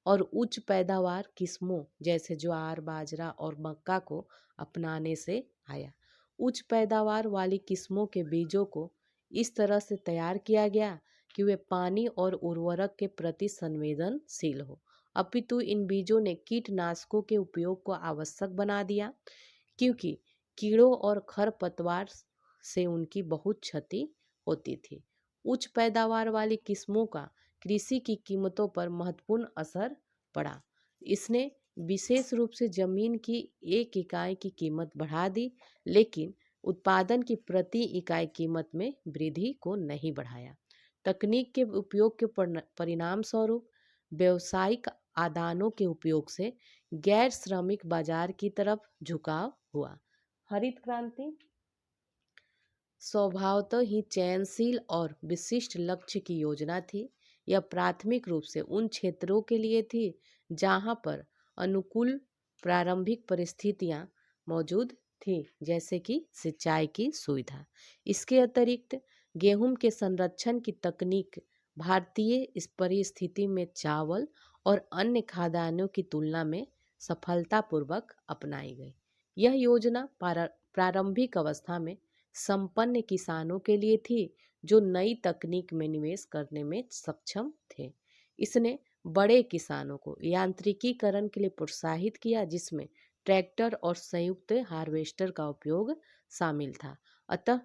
और उच्च पैदावार किस्मों जैसे ज्वार, बाजरा और मक्का को अपनाने से आया। उच्च पैदावार वाली किस्मों के बीजों को इस तरह से तैयार किया गया कि वे पानी और उर्वरक के प्रति संवेदनशील हो। अपितु इन बीजों ने कीटनाशकों के उपयोग को आवश्यक बना दिया, क्योंकि कीड़ों और खरपतवार से उनकी बहुत क्षति होती थी। उच्च पैदावार वाली किस्मों का कृषि की कीमतों पर महत्वपूर्ण असर पड़ा। इसने विशेष रूप से जमीन की एक इकाई की कीमत बढ़ा दी, लेकिन उत्पादन की प्रति इकाई कीमत में वृद्धि को नहीं बढ़ाया। तकनीक के उपयोग के परिणाम स्वरूप व्यावसायिक आदानों के उपयोग से गैर श्रमिक बाजार की तरफ झुकाव हुआ। हरित क्रांति स्वभावतः ही चयनशील और विशिष्ट लक्ष्य की योजना थी। यह प्राथमिक रूप से उन क्षेत्रों के लिए थी जहां पर अनुकूल प्रारंभिक परिस्थितियां मौजूद थी, जैसे कि सिंचाई की सुविधा। इसके अतिरिक्त गेहूं के संरक्षण की तकनीक भारतीय इस परिस्थिति में चावल और अन्य खाद्यान्नों की तुलना में सफलतापूर्वक अपनाई गई। यह योजना प्रारंभिक अवस्था में संपन्न किसानों के लिए थी, जो नई तकनीक में निवेश करने में सक्षम थे। इसने बड़े किसानों को यांत्रिकीकरण के लिए प्रोत्साहित किया, जिसमें ट्रैक्टर और संयुक्त हार्वेस्टर का उपयोग शामिल था। अतः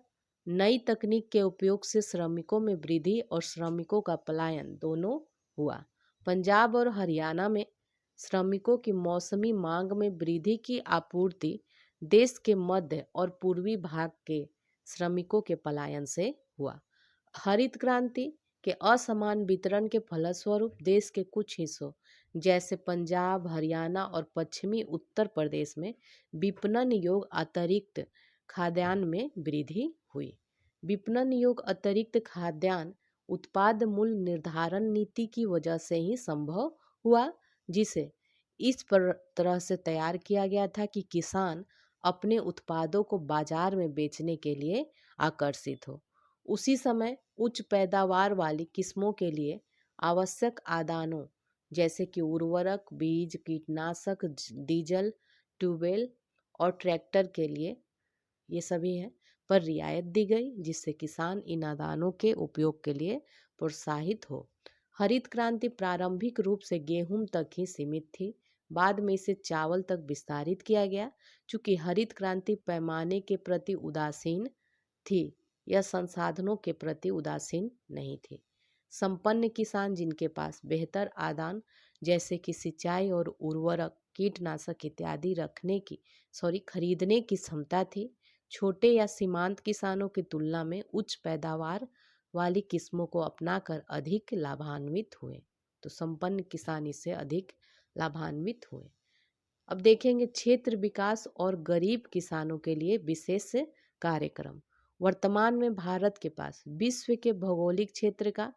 नई तकनीक के उपयोग से श्रमिकों में वृद्धि और श्रमिकों का पलायन दोनों हुआ। पंजाब और हरियाणा में श्रमिकों की मौसमी मांग में वृद्धि की आपूर्ति देश के मध्य और पूर्वी भाग के श्रमिकों के पलायन से हुआ। हरित क्रांति के असमान वितरण के फलस्वरूप देश के कुछ हिस्सों जैसे पंजाब, हरियाणा और पश्चिमी उत्तर प्रदेश में विपणन योग्य अतिरिक्त खाद्यान्न में वृद्धि हुई। विपणन योग्य अतिरिक्त खाद्यान्न उत्पाद मूल्य निर्धारण नीति की वजह से ही संभव हुआ, जिसे इस तरह से तैयार किया गया था कि किसान अपने उत्पादों को बाजार में बेचने के लिए आकर्षित हो। उसी समय उच्च पैदावार वाली किस्मों के लिए आवश्यक आदानों जैसे कि उर्वरक, बीज, कीटनाशक, डीजल, ट्यूबवेल और ट्रैक्टर के लिए ये सभी हैं पर रियायत दी गई, जिससे किसान इन आदानों के उपयोग के लिए प्रोत्साहित हो। हरित क्रांति प्रारंभिक रूप से गेहूं तक ही सीमित थी, बाद में इसे चावल तक विस्तारित किया गया। चूंकि हरित क्रांति पैमाने के प्रति उदासीन थी, यह संसाधनों के प्रति उदासीन नहीं थी। संपन्न किसान जिनके पास बेहतर आदान जैसे कि सिंचाई और उर्वरक, कीटनाशक इत्यादि खरीदने की क्षमता थी, छोटे या सीमांत किसानों की तुलना में उच्च पैदावार वाली किस्मों को अपनाकर अधिक लाभान्वित हुए। तो संपन्न किसान इससे अधिक लाभान्वित हुए। अब देखेंगे क्षेत्र विकास और गरीब किसानों के लिए विशेष कार्यक्रम। वर्तमान में भारत के पास विश्व के भौगोलिक क्षेत्र का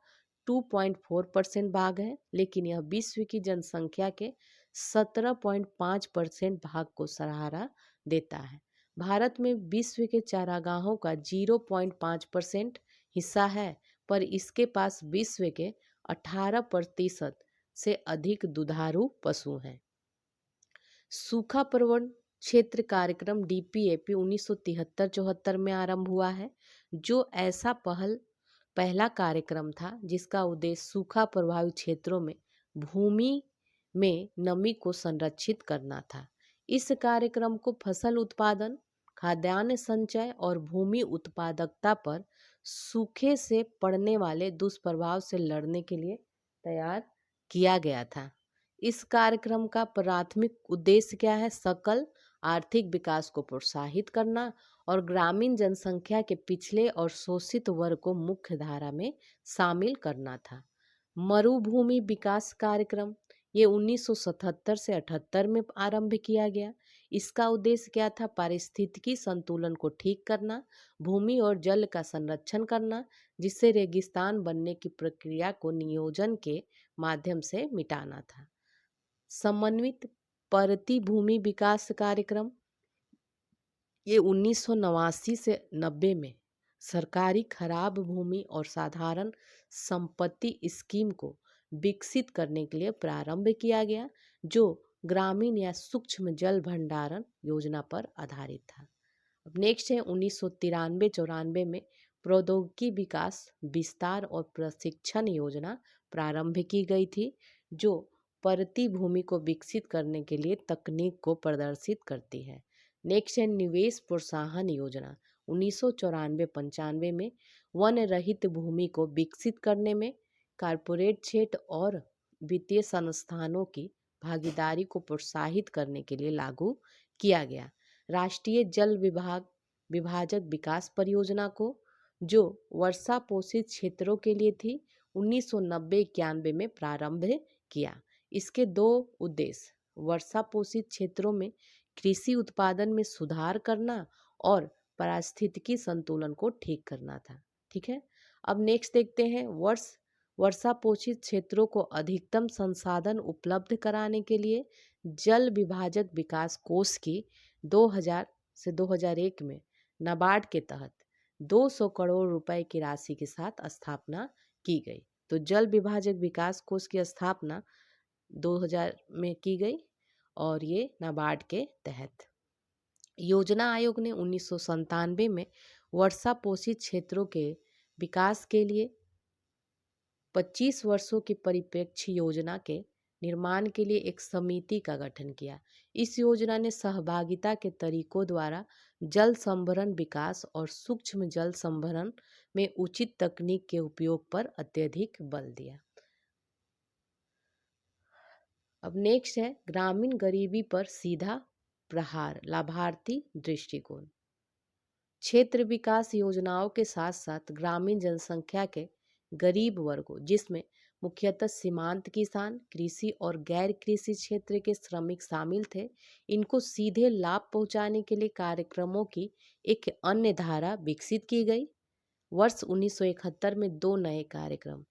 2.4% भाग है, लेकिन यह विश्व की जनसंख्या के 17.5% भाग को सहारा देता है। भारत में विश्व के चारागाहों का 0.5% हिस्सा है, पर इसके पास विश्व के 18% से अधिक दुधारू पशु हैं। सूखा प्रवण क्षेत्र कार्यक्रम डीपीएपी 1973-74 में आरंभ हुआ है, जो ऐसा पहला कार्यक्रम था जिसका उद्देश्य सूखा प्रभावित क्षेत्रों में भूमि में नमी को संरक्षित करना था। इस कार्यक्रम को फसल उत्पादन, खाद्यान्न संचय और भूमि उत्पादकता पर सूखे से पड़ने वाले दुष्प्रभाव से लड़ने के लिए तैयार किया गया था। इस कार्यक्रम का प्राथमिक उद्देश्य क्या है? सकल आर्थिक विकास को प्रोत्साहित करना और ग्रामीण जनसंख्या के पिछड़े और शोषित वर्ग को मुख्य धारा में शामिल करना था। मरुभूमि विकास कार्यक्रम ये 1977 से 78 में आरंभ किया गया। इसका उद्देश्य क्या था? पारिस्थितिकी संतुलन को ठीक करना, भूमि और जल का संरक्षण करना, जिससे रेगिस्तान बनने की प्रक्रिया को नियोजन के माध्यम से मिटाना था। समन्वित परती भूमि विकास कार्यक्रम ये 1989 से 90 में सरकारी खराब भूमि और साधारण संपत्ति स्कीम को विकसित करने के लिए प्रारंभ किया गया, जो ग्रामीण या सूक्ष्म जल भंडारण योजना पर आधारित था। अब नेक्स्ट है 1993-94 में प्रौद्योगिकी विकास, विस्तार और प्रशिक्षण योजना प्रारंभ की गई थी, जो परती भूमि को विकसित करने के लिए तकनीक को प्रदर्शित करती है। नेक्स्ट है निवेश प्रोत्साहन योजना 1994-95 में वन रहित भूमि को विकसित करने में कारपोरेट क्षेत्र और वित्तीय संस्थानों की भागीदारी को प्रोत्साहित करने के लिए लागू किया गया। राष्ट्रीय जल विभाजक विकास परियोजना को, जो वर्षा पोषित क्षेत्रों के लिए थी, 1990-91 में प्रारंभ किया। इसके दो उद्देश्य वर्षा पोषित क्षेत्रों में कृषि उत्पादन में सुधार करना और पारिस्थितिकी संतुलन को ठीक करना था। ठीक है, अब नेक्स्ट देखते हैं वर्षा पोषित क्षेत्रों को अधिकतम संसाधन उपलब्ध कराने के लिए जल विभाजक विकास कोष की 2000 से 2001 में नाबार्ड के तहत 200 करोड़ रुपए की राशि के साथ स्थापना की गई। तो जल विभाजक विकास कोष की स्थापना 2000 में की गई और ये नाबार्ड के तहत। योजना आयोग ने 1997 में वर्षा पोषित क्षेत्रों के विकास के लिए 25 वर्षों की परिप्रेक्ष्य योजना के निर्माण के लिए एक समिति का गठन किया। इस योजना ने सहभागिता के तरीकों द्वारा जल संभरण विकास और सूक्ष्म जल संभरण में उचित तकनीक के उपयोग पर अत्यधिक बल दिया। अब नेक्स्ट है ग्रामीण गरीबी पर सीधा प्रहार, लाभार्थी दृष्टिकोण। क्षेत्र विकास योजनाओं के साथ साथ ग्रामीण जनसंख्या के गरीब वर्गों, जिसमें मुख्यतः सीमांत किसान, कृषि और गैर कृषि क्षेत्र के श्रमिक शामिल थे, इनको सीधे लाभ पहुंचाने के लिए कार्यक्रमों की एक अन्य धारा विकसित की गई। वर्ष 1971 में दो नए कार्यक्रम,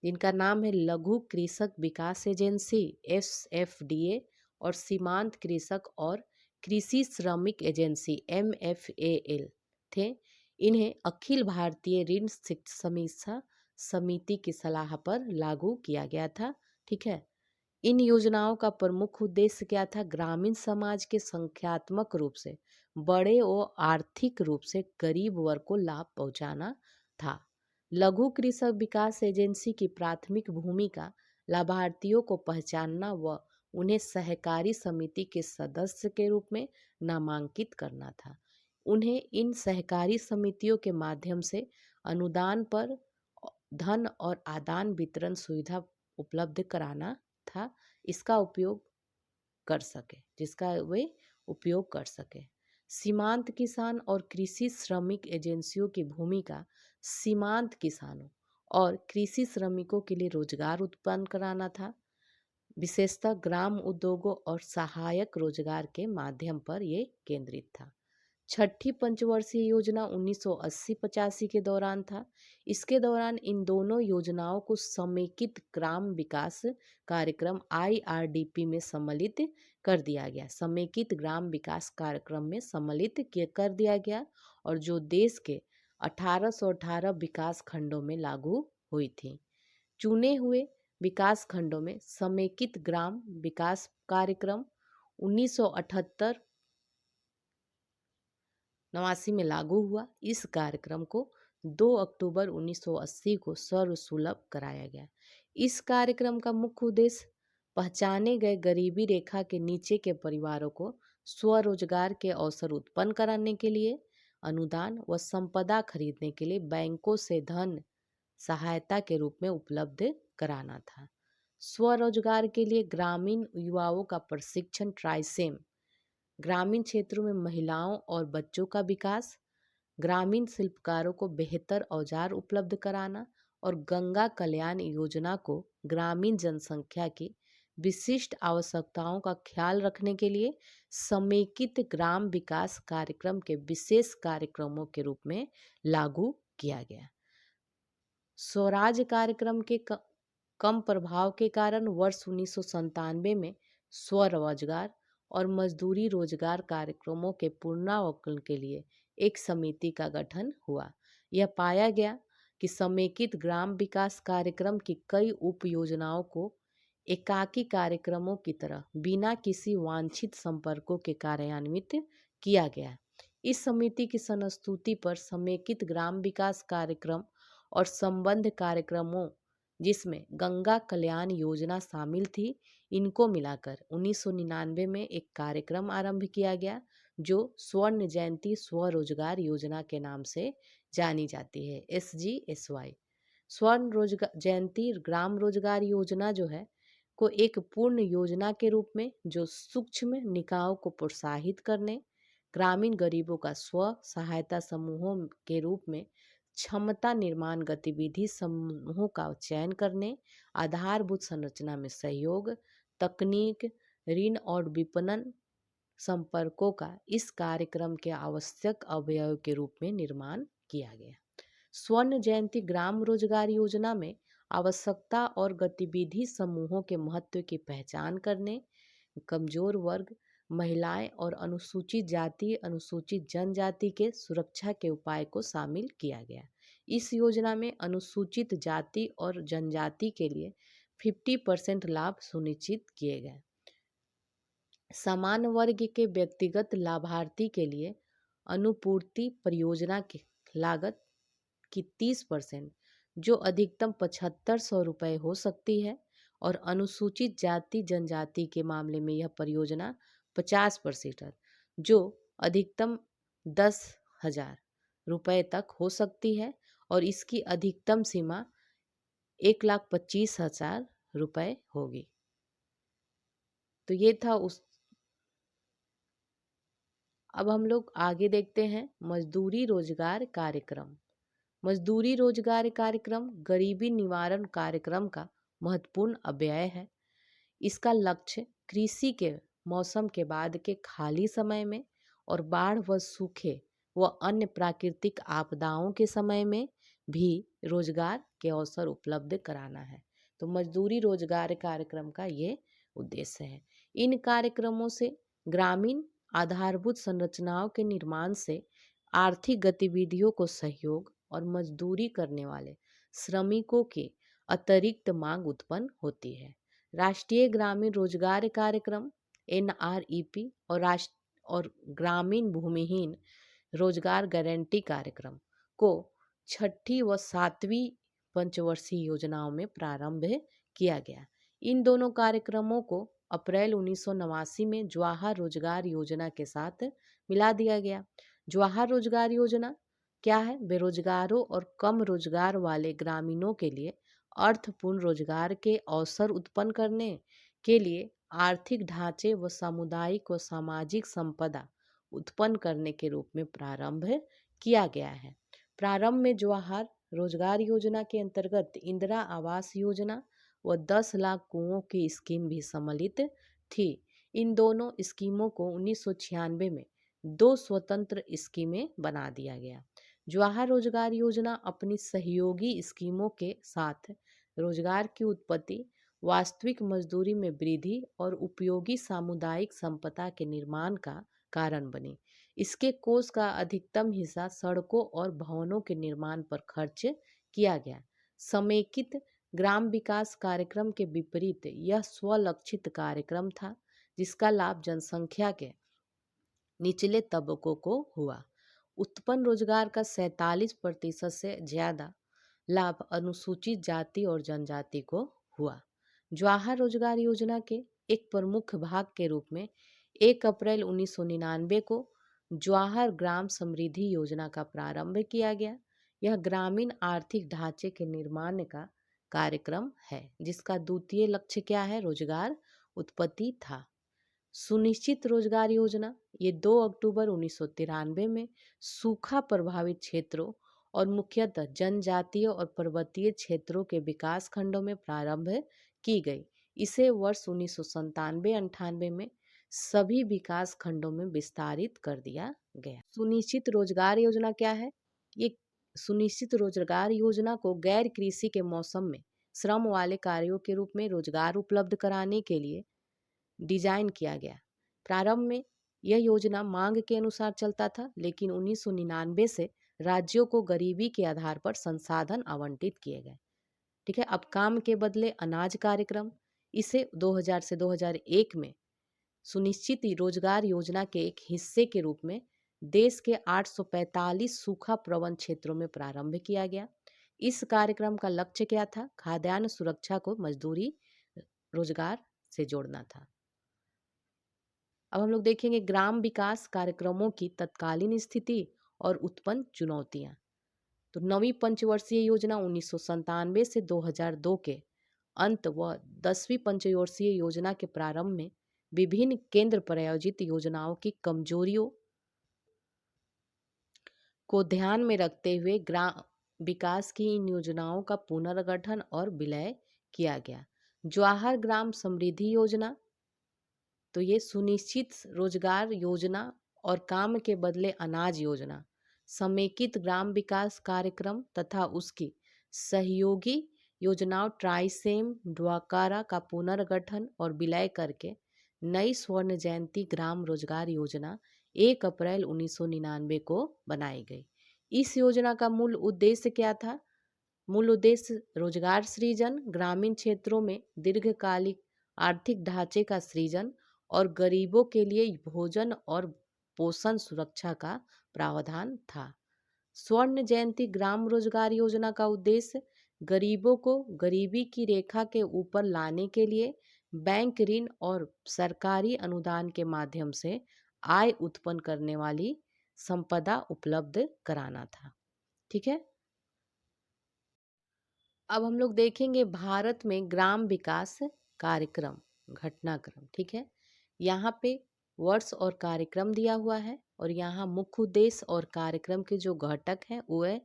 जिनका नाम है लघु कृषक विकास एजेंसी SFDA और सीमांत कृषक और कृषि श्रमिक एजेंसी MFAL थे। इन्हें अखिल भारतीय ऋण समीक्षा समिति की सलाह पर लागू किया गया था। ठीक है, इन योजनाओं का प्रमुख उद्देश्य क्या था? ग्रामीण समाज के संख्यात्मक रूप से बड़े और आर्थिक रूप से गरीब वर्ग को लाभ पहुंचाना था। लघु कृषक विकास एजेंसी की प्राथमिक भूमिका लाभार्थियों को पहचानना व उन्हें सहकारी समिति के सदस्य के रूप में नामांकित करना था। उन्हें इन सहकारी समितियों के माध्यम से अनुदान पर धन और आदान वितरण सुविधा उपलब्ध कराना था, इसका उपयोग कर सके, जिसका वे उपयोग कर सके। सीमांत किसान और कृषि श्रमिक एजेंसियों की भूमिका सीमांत किसानों और कृषि श्रमिकों के लिए रोजगार उत्पन्न कराना था। विशेषतः ग्राम उद्योगों और सहायक रोजगार के माध्यम पर ये केंद्रित था। छठी पंचवर्षीय योजना 1980-85 के दौरान था। इसके दौरान इन दोनों योजनाओं को समेकित ग्राम विकास कार्यक्रम IRDP में सम्मिलित कर दिया गया। समेकित ग्राम विकास कार्यक्रम में कर दिया गया और जो देश के 1818 विकास खंडों में लागू हुई थी। चुने हुए विकास खंडों में समेकित ग्राम विकास कार्यक्रम 1978 89 में लागू हुआ। इस कार्यक्रम को 2 अक्टूबर 1980 को सर्वसुलभ कराया गया। इस कार्यक्रम का मुख्य उद्देश्य पहचाने गए गरीबी रेखा के नीचे के परिवारों को स्वरोजगार के अवसर उत्पन्न कराने के लिए अनुदान व संपदा खरीदने के लिए बैंकों से धन सहायता के रूप में उपलब्ध कराना था। स्वरोजगार के लिए ग्रामीण युवाओं का प्रशिक्षण ट्राइसेम, ग्रामीण क्षेत्रों में महिलाओं और बच्चों का विकास, ग्रामीण शिल्पकारों को बेहतर औजार उपलब्ध कराना और गंगा कल्याण योजना को ग्रामीण जनसंख्या की विशिष्ट आवश्यकताओं का ख्याल रखने के लिए समेकित ग्राम विकास कार्यक्रम के विशेष कार्यक्रमों के रूप में लागू किया गया। स्वराज कार्यक्रम के कम प्रभाव के कारण वर्ष 1997 में स्वरोजगार और मजदूरी रोजगार कार्यक्रमों के पुनरावलोकन के लिए एक समिति का गठन हुआ। यह पाया गया कि समेकित ग्राम विकास कार्यक्रम की कई उप योजनाओं को एकाकी कार्यक्रमों की तरह बिना किसी वांछित संपर्कों के कार्यान्वित किया गया। इस समिति की संस्तुति पर समेकित ग्राम विकास कार्यक्रम और संबद्ध कार्यक्रमों जिसमें गंगा कल्याण योजना शामिल थी, इनको मिलाकर 1999 में एक कार्यक्रम आरंभ किया गया जो स्वर्ण जयंती स्वरोजगार योजना के नाम से जानी जाती है, SGSY। स्वर्ण रोजगार जयंती ग्राम रोजगार योजना जो है को एक पूर्ण योजना के रूप में जो सूक्ष्म निकायों को प्रोत्साहित करने, ग्रामीण गरीबों का स्व सहायता समूहों के रूप में क्षमता निर्माण गतिविधि समूहों का चयन करने, आधारभूत संरचना में सहयोग, तकनीक, ऋण और विपणन संपर्कों का इस कार्यक्रम के आवश्यक अवयव के रूप में निर्माण किया गया। स्वर्ण जयंती ग्राम रोजगार योजना में आवश्यकता और गतिविधि समूहों के महत्व की पहचान करने, कमजोर वर्ग, महिलाएं और अनुसूचित जाति अनुसूचित जनजाति के सुरक्षा के उपाय को शामिल किया गया। इस योजना में अनुसूचित जाति और जनजाति के लिए 50% लाभ सुनिश्चित किए गए। समान वर्ग के व्यक्तिगत लाभार्थी के लिए अनुपूर्ति परियोजना की लागत की 30% जो अधिकतम 7500 रुपये हो सकती है और अनुसूचित जाति जनजाति के मामले में यह परियोजना 50% जो अधिकतम 10,000 रुपये तक हो सकती है और इसकी अधिकतम सीमा 1,25,000 रुपये होगी। तो ये था उस। अब हम लोग आगे देखते हैं मजदूरी रोजगार कार्यक्रम। मजदूरी रोजगार कार्यक्रम गरीबी निवारण कार्यक्रम का महत्वपूर्ण अव्यय है। इसका लक्ष्य कृषि के मौसम के बाद के खाली समय में और बाढ़ व सूखे व अन्य प्राकृतिक आपदाओं के समय में भी रोजगार के अवसर उपलब्ध कराना है। तो मजदूरी रोजगार कार्यक्रम का ये उद्देश्य है। इन कार्यक्रमों से ग्रामीण आधारभूत संरचनाओं के निर्माण से आर्थिक गतिविधियों को सहयोग और मजदूरी करने वाले श्रमिकों की अतिरिक्त मांग उत्पन्न होती है। राष्ट्रीय ग्रामीण रोजगार कार्यक्रम NREP और ग्रामीण भूमिहीन रोजगार गारंटी कार्यक्रम को छठी व सातवीं पंचवर्षीय योजनाओं में प्रारंभ किया गया। इन दोनों कार्यक्रमों को अप्रैल 1989 में जवाहर रोजगार योजना के साथ मिला दिया गया। जवाहर रोजगार योजना क्या है? बेरोजगारों और कम रोजगार वाले ग्रामीणों के लिए अर्थपूर्ण रोजगार के अवसर उत्पन्न करने के लिए आर्थिक ढांचे व सामुदायिक व सामाजिक संपदा उत्पन्न करने के रूप में प्रारंभ किया गया है। प्रारंभ में जवाहर रोजगार योजना के अंतर्गत इंदिरा आवास योजना व 10 लाख कुओं की स्कीम भी सम्मिलित थी। इन दोनों स्कीमों को 1996 में दो स्वतंत्र स्कीमें बना दिया गया। जवाहर रोजगार योजना अपनी सहयोगी स्कीमों के साथ रोजगार की उत्पत्ति, वास्तविक मजदूरी में वृद्धि और उपयोगी सामुदायिक संपदा के निर्माण का कारण बनी। इसके कोष का अधिकतम हिस्सा सड़कों और भवनों के निर्माण पर खर्च किया गया। समेकित ग्राम विकास कार्यक्रम के विपरीत यह स्वलक्षित कार्यक्रम था, जिसका लाभ जनसंख्या के निचले तबकों को हुआ। उत्पन्न रोजगार का 47% से ज्यादा लाभ अनुसूचित जाति और जनजाति को हुआ। जवाहर रोजगार योजना के एक प्रमुख भाग के रूप में 1 अप्रैल 1999 को जवाहर ग्राम समृद्धि योजना का प्रारंभ किया गया। यह ग्रामीण आर्थिक ढांचे के निर्माण का कार्यक्रम है, जिसका द्वितीय लक्ष्य क्या है? रोजगार उत्पत्ति था। सुनिश्चित रोजगार योजना ये 2 अक्टूबर 1993 में सूखा प्रभावित क्षेत्रों और मुख्यतः जनजातीय और पर्वतीय क्षेत्रों के विकास खंडों में प्रारंभ की गई। इसे वर्ष 1997-98 में सभी विकास खंडों में विस्तारित कर दिया गया। सुनिश्चित रोजगार योजना क्या है? ये सुनिश्चित रोजगार योजना को गैर कृषि के मौसम में श्रम वाले कार्यों के रूप में रोजगार उपलब्ध कराने के लिए डिजाइन किया गया। प्रारंभ में यह योजना मांग के अनुसार चलता था, लेकिन 1999 से राज्यों को गरीबी के आधार पर संसाधन आवंटित किए गए। ठीक है। अब काम के बदले अनाज कार्यक्रम, इसे 2000 से 2001 में सुनिश्चित रोजगार योजना के एक हिस्से के रूप में देश के 845 सूखा प्रवण क्षेत्रों में प्रारंभ किया गया। इस कार्यक्रम का लक्ष्य क्या था? खाद्यान्न सुरक्षा को मजदूरी रोजगार से जोड़ना था। अब हम लोग देखेंगे ग्राम विकास कार्यक्रमों की तत्कालीन स्थिति और उत्पन्न चुनौतियां। तो नवीं पंचवर्षीय योजना 1997 से 2002 के अंत व 10वीं पंचवर्षीय योजना के प्रारंभ में विभिन्न केंद्र प्रायोजित योजनाओं की कमजोरियों को ध्यान में रखते हुए ग्राम विकास की इन योजनाओं का पुनर्गठन और विलय किया गया। जवाहर ग्राम समृद्धि योजना, तो ये सुनिश्चित रोजगार योजना और काम के बदले अनाज योजना, समेकित ग्राम विकास कार्यक्रम तथा उसकी सहयोगी योजनाओं ट्राइसेम ड्वाकारा का पुनर्गठन और विलय करके नई स्वर्ण जयंती ग्राम रोजगार योजना 1 अप्रैल 1999 को बनाई गई। इस योजना का मूल उद्देश्य क्या था? मूल उद्देश्य रोजगार सृजन, ग्रामीण क्षेत्रों में दीर्घकालिक आर्थिक ढांचे का सृजन और गरीबों के लिए भोजन और पोषण सुरक्षा का प्रावधान था। स्वर्ण जयंती ग्राम रोजगार योजना का उद्देश्य गरीबों को गरीबी की रेखा के ऊपर लाने के लिए बैंक ऋण और सरकारी अनुदान के माध्यम से आय उत्पन्न करने वाली संपदा उपलब्ध कराना था। ठीक है। अब हम लोग देखेंगे भारत में ग्राम विकास कार्यक्रम घटनाक्रम। ठीक है। यहाँ पे वर्ष और कार्यक्रम दिया हुआ है और यहाँ मुख्य उद्देश्य और कार्यक्रम के जो घटक हैं वो है,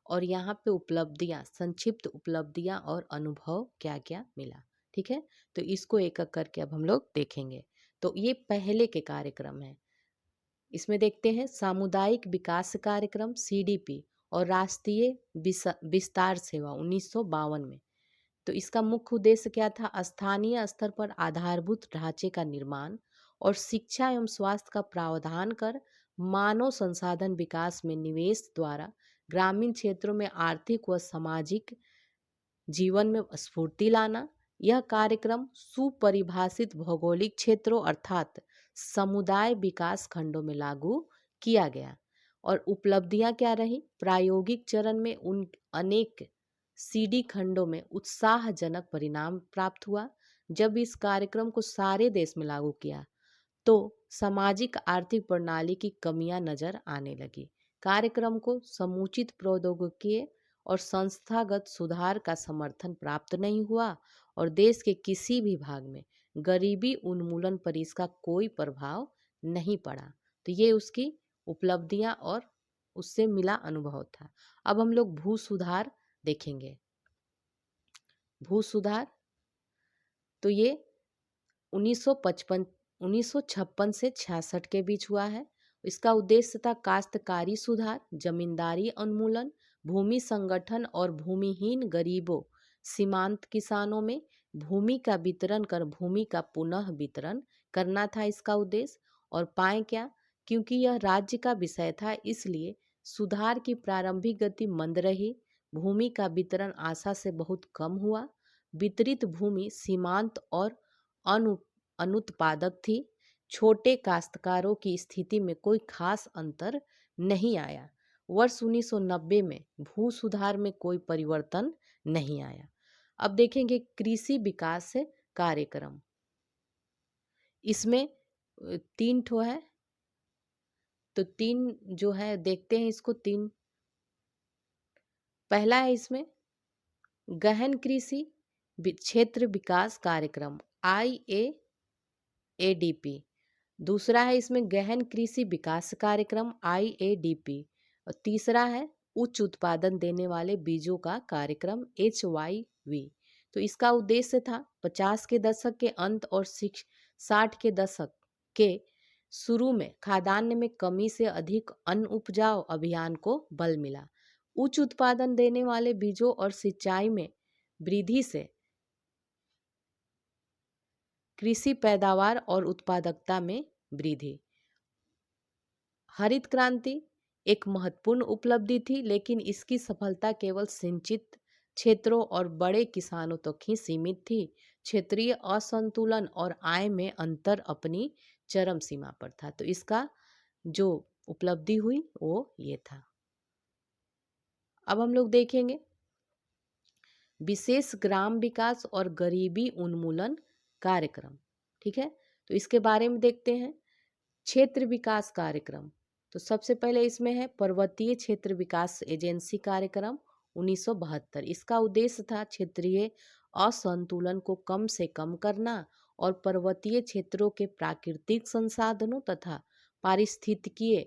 और यहाँ पे उपलब्धियाँ, संक्षिप्त उपलब्धियाँ और अनुभव क्या क्या मिला। ठीक है। तो इसको एक एक करके अब हम लोग देखेंगे। तो ये पहले के कार्यक्रम है। इसमें देखते हैं सामुदायिक विकास कार्यक्रम CDP और राष्ट्रीय विस्तार सेवा 1952 में। तो इसका मुख्य उद्देश्य क्या था? स्थानीय स्तर पर आधारभूत ढांचे का निर्माण और शिक्षा एवं स्वास्थ्य का प्रावधान कर मानव संसाधन विकास में निवेश द्वारा ग्रामीण क्षेत्रों में आर्थिक व सामाजिक जीवन में स्फूर्ति लाना। यह कार्यक्रम सुपरिभाषित भौगोलिक क्षेत्रों अर्थात समुदाय विकास खंडों में लागू किया गया। और उपलब्धियां क्या रही? प्रायोगिक चरण में उन अनेक CD खंडों में उत्साहजनक परिणाम प्राप्त हुआ। जब इस कार्यक्रम को सारे देश में लागू किया तो सामाजिक आर्थिक प्रणाली की कमियां नजर आने लगी। कार्यक्रम को समुचित प्रौद्योगिकी और संस्थागत सुधार का समर्थन प्राप्त नहीं हुआ और देश के किसी भी भाग में गरीबी उन्मूलन पर इसका कोई प्रभाव नहीं पड़ा। तो ये उसकी उपलब्धियां और उससे मिला अनुभव था। अब हम लोग भू सुधार देखेंगे। भू सुधार तो ये 1955 1956 से 66 के बीच हुआ है। इसका उद्देश्य था काश्तकारी सुधार, जमींदारी उन्मूलन, भूमि संगठन और भूमिहीन गरीबों, सीमांत किसानों में भूमि का वितरण कर भूमि का पुनः वितरण करना था इसका उद्देश्य। और पाए क्या, क्योंकि यह राज्य का विषय था इसलिए सुधार की प्रारंभिक गति मंद रही, भूमि का वितरण आशा से बहुत कम हुआ, वितरित भूमि सीमांत और अनु अनुत्पादक थी, छोटे काश्तकारों की स्थिति में कोई खास अंतर नहीं आया। वर्ष 1990 में भू सुधार में कोई परिवर्तन नहीं आया। अब देखेंगे कृषि विकास कार्यक्रम। इसमें 3 ठो है, तो 3 जो है देखते हैं इसको। 3 पहला है इसमें गहन कृषि क्षेत्र विकास कार्यक्रम IAADP। दूसरा है इसमें गहन कृषि विकास कार्यक्रम IADP। और तीसरा है उच्च उत्पादन देने वाले बीजों का कार्यक्रम HYV। तो इसका उद्देश्य था 50 के दशक के अंत और 60 के दशक के शुरू में खाद्यान्न में कमी से अधिक अन्न उपजाऊ अभियान को बल मिला। उच्च उत्पादन देने वाले बीजों और सिंचाई में वृद्धि से कृषि पैदावार और उत्पादकता में वृद्धि। हरित क्रांति एक महत्वपूर्ण उपलब्धि थी, लेकिन इसकी सफलता केवल सिंचित क्षेत्रों और बड़े किसानों तक ही सीमित थी। क्षेत्रीय असंतुलन और आय में अंतर अपनी चरम सीमा पर था। तो इसका जो उपलब्धि हुई वो ये था। अब हम लोग देखेंगे विशेष ग्राम विकास और गरीबी उन्मूलन कार्यक्रम। ठीक है, तो इसके बारे में देखते हैं। क्षेत्र विकास कार्यक्रम, तो सबसे पहले इसमें है पर्वतीय क्षेत्र विकास एजेंसी कार्यक्रम 1972। इसका उद्देश्य था क्षेत्रीय असंतुलन को कम से कम करना और पर्वतीय क्षेत्रों के प्राकृतिक संसाधनों तथा पारिस्थितिकीय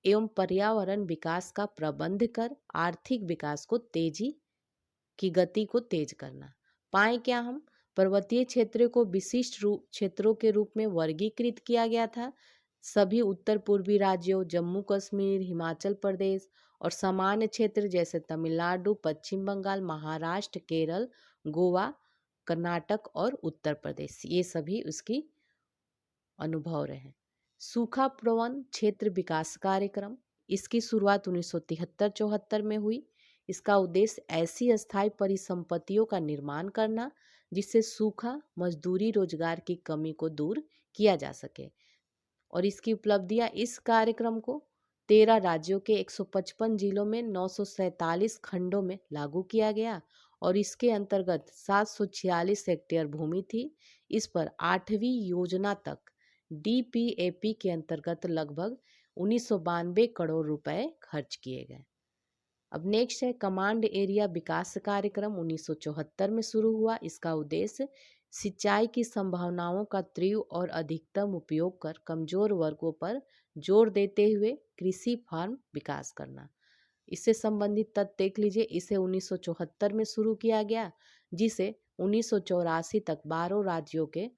एवं पर्यावरण विकास का प्रबंध कर आर्थिक विकास को तेजी की गति को तेज करना। पाए क्या, हम पर्वतीय क्षेत्रों को विशिष्ट रूप क्षेत्रों के रूप में वर्गीकृत किया गया था। सभी उत्तर पूर्वी राज्यों जम्मू कश्मीर, हिमाचल प्रदेश और सामान्य क्षेत्र जैसे तमिलनाडु, पश्चिम बंगाल, महाराष्ट्र, केरल, गोवा, कर्नाटक और उत्तर प्रदेश, ये सभी उसकी अनुभव रहे। सूखा प्रवण क्षेत्र विकास कार्यक्रम, इसकी शुरुआत 1973-74 में हुई। इसका उद्देश्य ऐसी अस्थायी परिसंपत्तियों का निर्माण करना जिससे सूखा, मजदूरी, रोजगार की कमी को दूर किया जा सके। और इसकी उपलब्धियां, इस कार्यक्रम को 13 राज्यों के 155 जिलों में 947 खंडों में लागू किया गया और इसके अंतर्गत 746 हेक्टेयर भूमि थी। इस पर 8वीं योजना तक DPAP के अंतर्गत लगभग 1992 करोड़ रुपए खर्च किए गए। अब नेक्स्ट है कमांड एरिया विकास कार्यक्रम 1974 में शुरू हुआ। इसका उद्देश्य सिंचाई की संभावनाओं का तीव्र और अधिकतम उपयोग कर कमजोर वर्गों पर जोर देते हुए कृषि फार्म विकास करना। इससे संबंधित तथ्य देख लीजिए। इसे 1974 में शुरू किया गया, जिसे 1984 तक 12 राज्यों के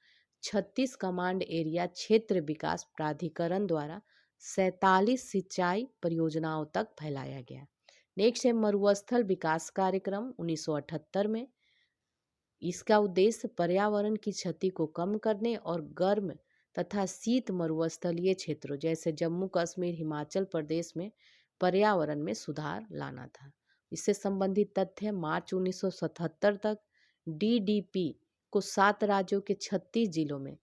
36 कमांड एरिया क्षेत्र विकास प्राधिकरण द्वारा 47 सिंचाई परियोजनाओं तक फैलाया गया। नेक्स्ट है मरुस्थल विकास कार्यक्रम 1978 में। इसका उद्देश्य पर्यावरण की क्षति को कम करने और गर्म तथा शीत मरुस्थलीय क्षेत्रों जैसे जम्मू कश्मीर, हिमाचल प्रदेश में पर्यावरण में सुधार लाना था। इससे संबंधित तथ्य, मार्च 1977 तक DDP को 7 राज्यों के 36 जिलों में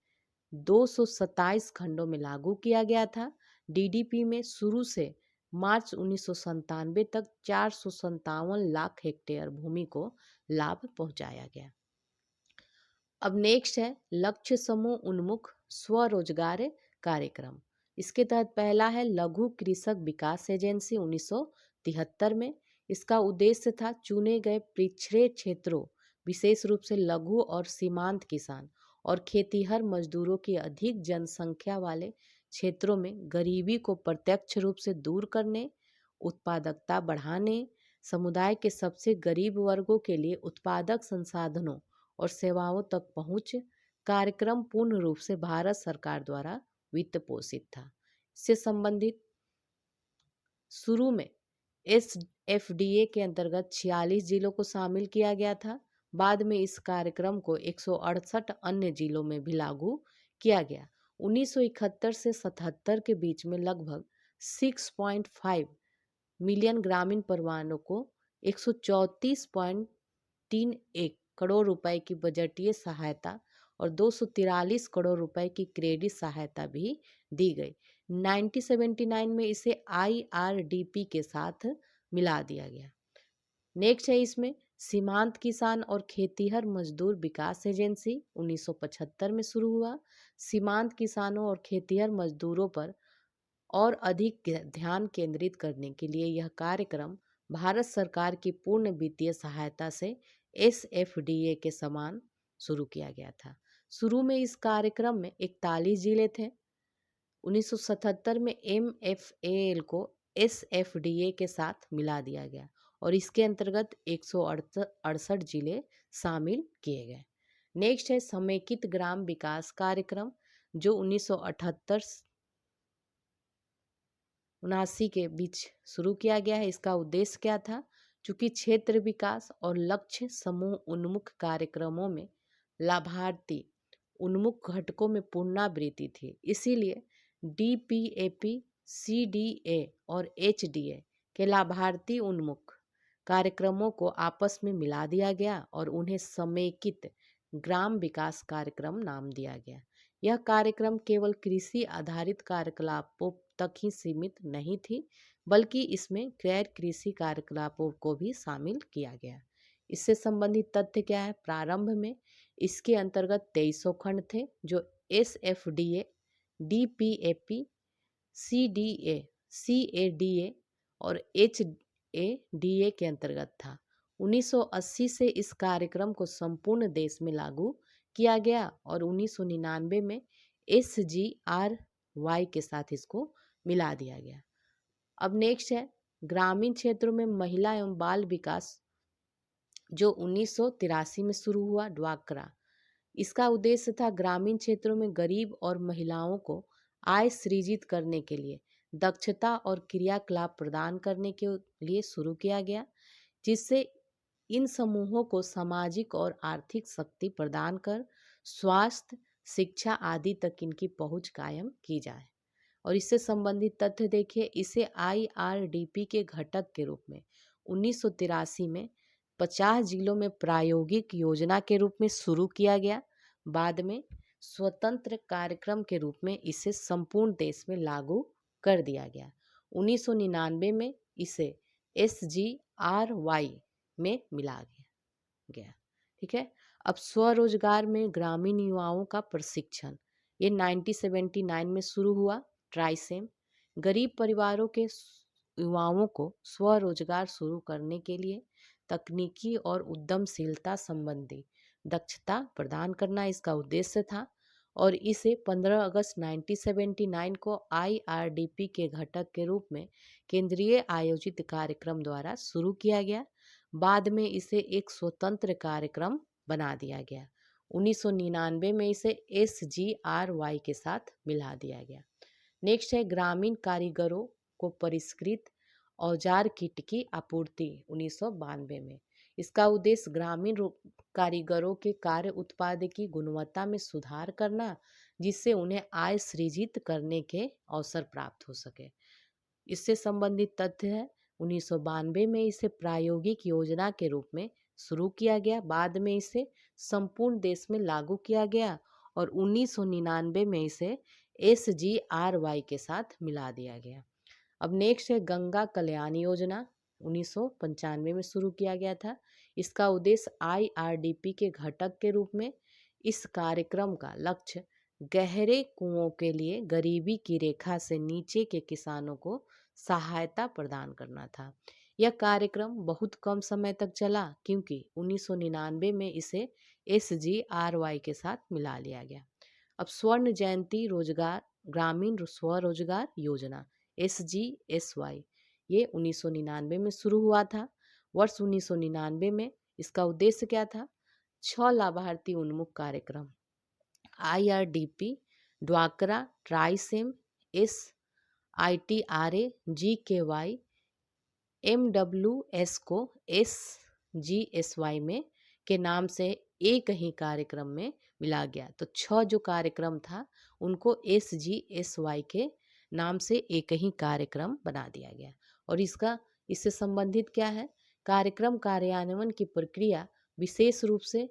227 खंडों में लागू किया गया था। DDP में शुरू से मार्च 1997 तक 457 लाख हेक्टेयर भूमि को लाभ पहुंचाया गया। अब नेक्स्ट है लक्ष्य समूह उन्मुख स्वरोजगार कार्यक्रम। इसके तहत पहला है लघु कृषक विकास एजेंसी 1973 में। इसका उद्देश्य था चुने गए पिछड़े क्षेत्रों, विशेष रूप से लघु और सीमांत किसान और खेतीहर मजदूरों की अधिक जनसंख्या वाले क्षेत्रों में गरीबी को प्रत्यक्ष रूप से दूर करने, उत्पादकता बढ़ाने, समुदाय के सबसे गरीब वर्गों के लिए उत्पादक संसाधनों और सेवाओं तक पहुंच कार्यक्रम पूर्ण रूप से भारत सरकार द्वारा वित्त पोषित था। इससे संबंधित शुरू में एसएफडीए के अंतर्गत 46 जिलों को शामिल किया गया था। बाद में इस कार्यक्रम को 168 अन्य जिलों में भी लागू किया गया। 1971 से 77 के बीच में लगभग 6.5 मिलियन ग्रामीण परिवारों को 134.31 करोड़ रुपए की बजटीय सहायता और 243 करोड़ रुपए की क्रेडिट सहायता भी दी गई। 1979 में इसे आईआरडीपी के साथ मिला दिया गया। नेक्स्ट है इसमें सीमांत किसान और खेतीहर मजदूर विकास एजेंसी 1975 में शुरू हुआ। सीमांत किसानों और खेतीहर मजदूरों पर और अधिक ध्यान केंद्रित करने के लिए यह कार्यक्रम भारत सरकार की पूर्ण वित्तीय सहायता से एसएफडीए के समान शुरू किया गया था। शुरू में इस कार्यक्रम में 41 जिले थे। 1977 में एमएफएल को एसएफडीए के साथ मिला दिया गया और इसके अंतर्गत 168 जिले शामिल किए गए। नेक्स्ट है समेकित ग्राम विकास कार्यक्रम, जो 1978 79 के बीच शुरू किया गया है। इसका उद्देश्य क्या था? चूंकि क्षेत्र विकास और लक्ष्य समूह उन्मुख कार्यक्रमों में लाभार्थी उन्मुख घटकों में पुनरावृत्ति थी, इसीलिए डीपीएपी, सीडीए और एचडीए के लाभार्थी उन्मुख कार्यक्रमों को आपस में मिला दिया गया और उन्हें समेकित ग्राम विकास कार्यक्रम नाम दिया गया। यह कार्यक्रम केवल कृषि आधारित कार्यकलापों तक ही सीमित नहीं थी, बल्कि इसमें गैर कृषि कार्यकलापों को भी शामिल किया गया। इससे संबंधित तथ्य क्या है? प्रारंभ में इसके अंतर्गत 2300 खंड थे, जो एसएफडीए, डीपीएपी, सीडीए, सीएडीए और एचएडीए के अंतर्गत था। 1980 से इस कार्यक्रम को संपूर्ण देश में लागू किया गया और 1999 में एसजीआरवाई के साथ इसको मिला दिया गया। अब नेक्स्ट है ग्रामीण क्षेत्रों में महिला एवं बाल विकास, जो 1983 में शुरू हुआ, ड्वाक्रा। इसका उद्देश्य था ग्रामीण क्षेत्रों में गरीब और महिलाओं को आय सृजित करने के लिए दक्षता और क्रियाकलाप प्रदान करने के लिए शुरू किया गया, जिससे इन समूहों को सामाजिक और आर्थिक शक्ति प्रदान कर स्वास्थ्य, शिक्षा आदि तक इनकी पहुंच कायम की जाए। और इससे संबंधित तथ्य देखिए, इसे आईआरडीपी के घटक के रूप में 1983 में 50 जिलों में प्रायोगिक योजना के रूप में शुरू किया गया। बाद में स्वतंत्र कार्यक्रम के रूप में इसे संपूर्ण देश में लागू कर दिया गया। 1999 में इसे एसजीआरवाई में मिला गया। ठीक है। अब स्वरोजगार में ग्रामीण युवाओं का प्रशिक्षण, ये 1979 में शुरू हुआ। ट्राइसेम गरीब परिवारों के युवाओं को स्वरोजगार शुरू करने के लिए तकनीकी और उद्यमशीलता संबंधी दक्षता प्रदान करना इसका उद्देश्य था और इसे 15 अगस्त 1979 को आईआरडीपी के घटक के रूप में केंद्रीय आयोजित कार्यक्रम द्वारा शुरू किया गया। बाद में इसे एक स्वतंत्र कार्यक्रम बना दिया गया। 1999 में इसे एसजीआरवाई के साथ मिला दिया गया। नेक्स्ट है ग्रामीण कारीगरों को परिष्कृत औजार किट की आपूर्ति 1992 में। इसका उद्देश्य ग्रामीण कारीगरों के कार्य उत्पाद की गुणवत्ता में सुधार करना, जिससे उन्हें आय सृजित करने के अवसर प्राप्त हो सके। इससे संबंधित तथ्य है 1992 में इसे प्रायोगिक योजना के रूप में शुरू किया गया। बाद में इसे संपूर्ण देश में लागू किया गया और 1999 में इसे एसजीआरवाई के साथ मिला दिया गया। अब नेक्स्ट है गंगा कल्याण योजना, 1995 में शुरू किया गया था। इसका उद्देश्य आईआरडीपी के घटक के रूप में इस कार्यक्रम का लक्ष्य गहरे कुओं के लिए गरीबी की रेखा से नीचे के किसानों को सहायता प्रदान करना था। यह कार्यक्रम बहुत कम समय तक चला, क्योंकि 1999 में इसे एसजीआरवाई के साथ मिला लिया गया। अब स्वर्ण जयंती रोजगार ग्रामीण स्वरोजगार योजना SGSY, ये 1999 में शुरू हुआ था। वर्ष 1999 में इसका उद्देश्य क्या था? 6 लाभार्थी उन्मुख कार्यक्रम IRDP, ड्वाकरा, ट्राइसेम, SITRA, GKY, MWS को SGSY में के नाम से एक ही कार्यक्रम में मिला गया। तो 6 जो कार्यक्रम था उनको SGSY के नाम से एक ही कार्यक्रम बना दिया गया। और इससे संबंधित क्या है, कार्यक्रम कार्यान्वयन की प्रक्रिया विशेष रूप से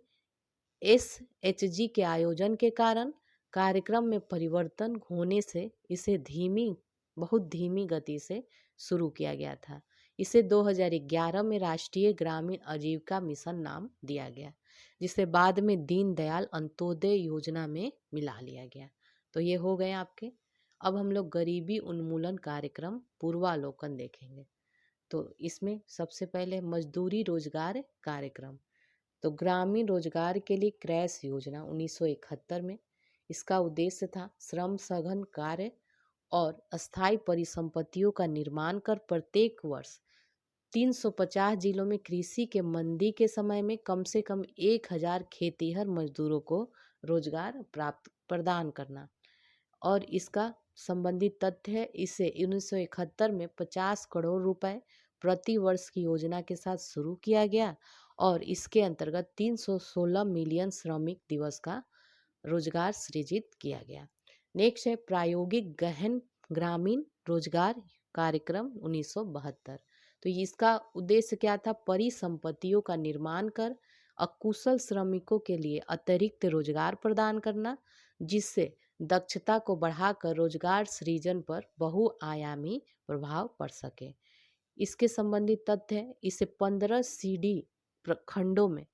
SHG के आयोजन के कारण कार्यक्रम में परिवर्तन होने से इसे बहुत धीमी गति से शुरू किया गया था। इसे 2011 में राष्ट्रीय ग्रामीण आजीविका मिशन नाम दिया गया, जिसे बाद में दीनदयाल अंत्योदय योजना में मिला लिया गया। तो ये हो गए आपके। अब हम लोग गरीबी उन्मूलन कार्यक्रम पूर्वावलोकन देखेंगे। तो इसमें सबसे पहले मजदूरी रोजगार कार्यक्रम, तो ग्रामीण रोजगार के लिए क्रैश योजना 1971 में। इसका उद्देश्य था श्रम सघन कार्य और अस्थायी परिसंपत्तियों का निर्माण कर प्रत्येक वर्ष 350 जिलों में कृषि के मंदी के समय में कम से कम 1000 खेतीहर मजदूरों को रोजगार प्रदान करना। और इसका संबंधित तथ्य है, इसे 1971 में 50 करोड़ रुपए प्रति वर्ष की योजना के साथ शुरू किया गया और इसके अंतर्गत 316 मिलियन श्रमिक दिवस का रोजगार सृजित किया गया। नेक्स्ट है प्रायोगिक गहन ग्रामीण रोजगार कार्यक्रम 1972। तो इसका उद्देश्य क्या था, परिसंपत्तियों का निर्माण कर अकुशल श्रमिकों के लिए अतिरिक्त रोजगार प्रदान करना, जिससे दक्षता को बढ़ाकर रोजगार सृजन पर बहुआयामी प्रभाव पड़ सके। इसके संबंधित तथ्य है, इसे 15 CD प्रखंडों में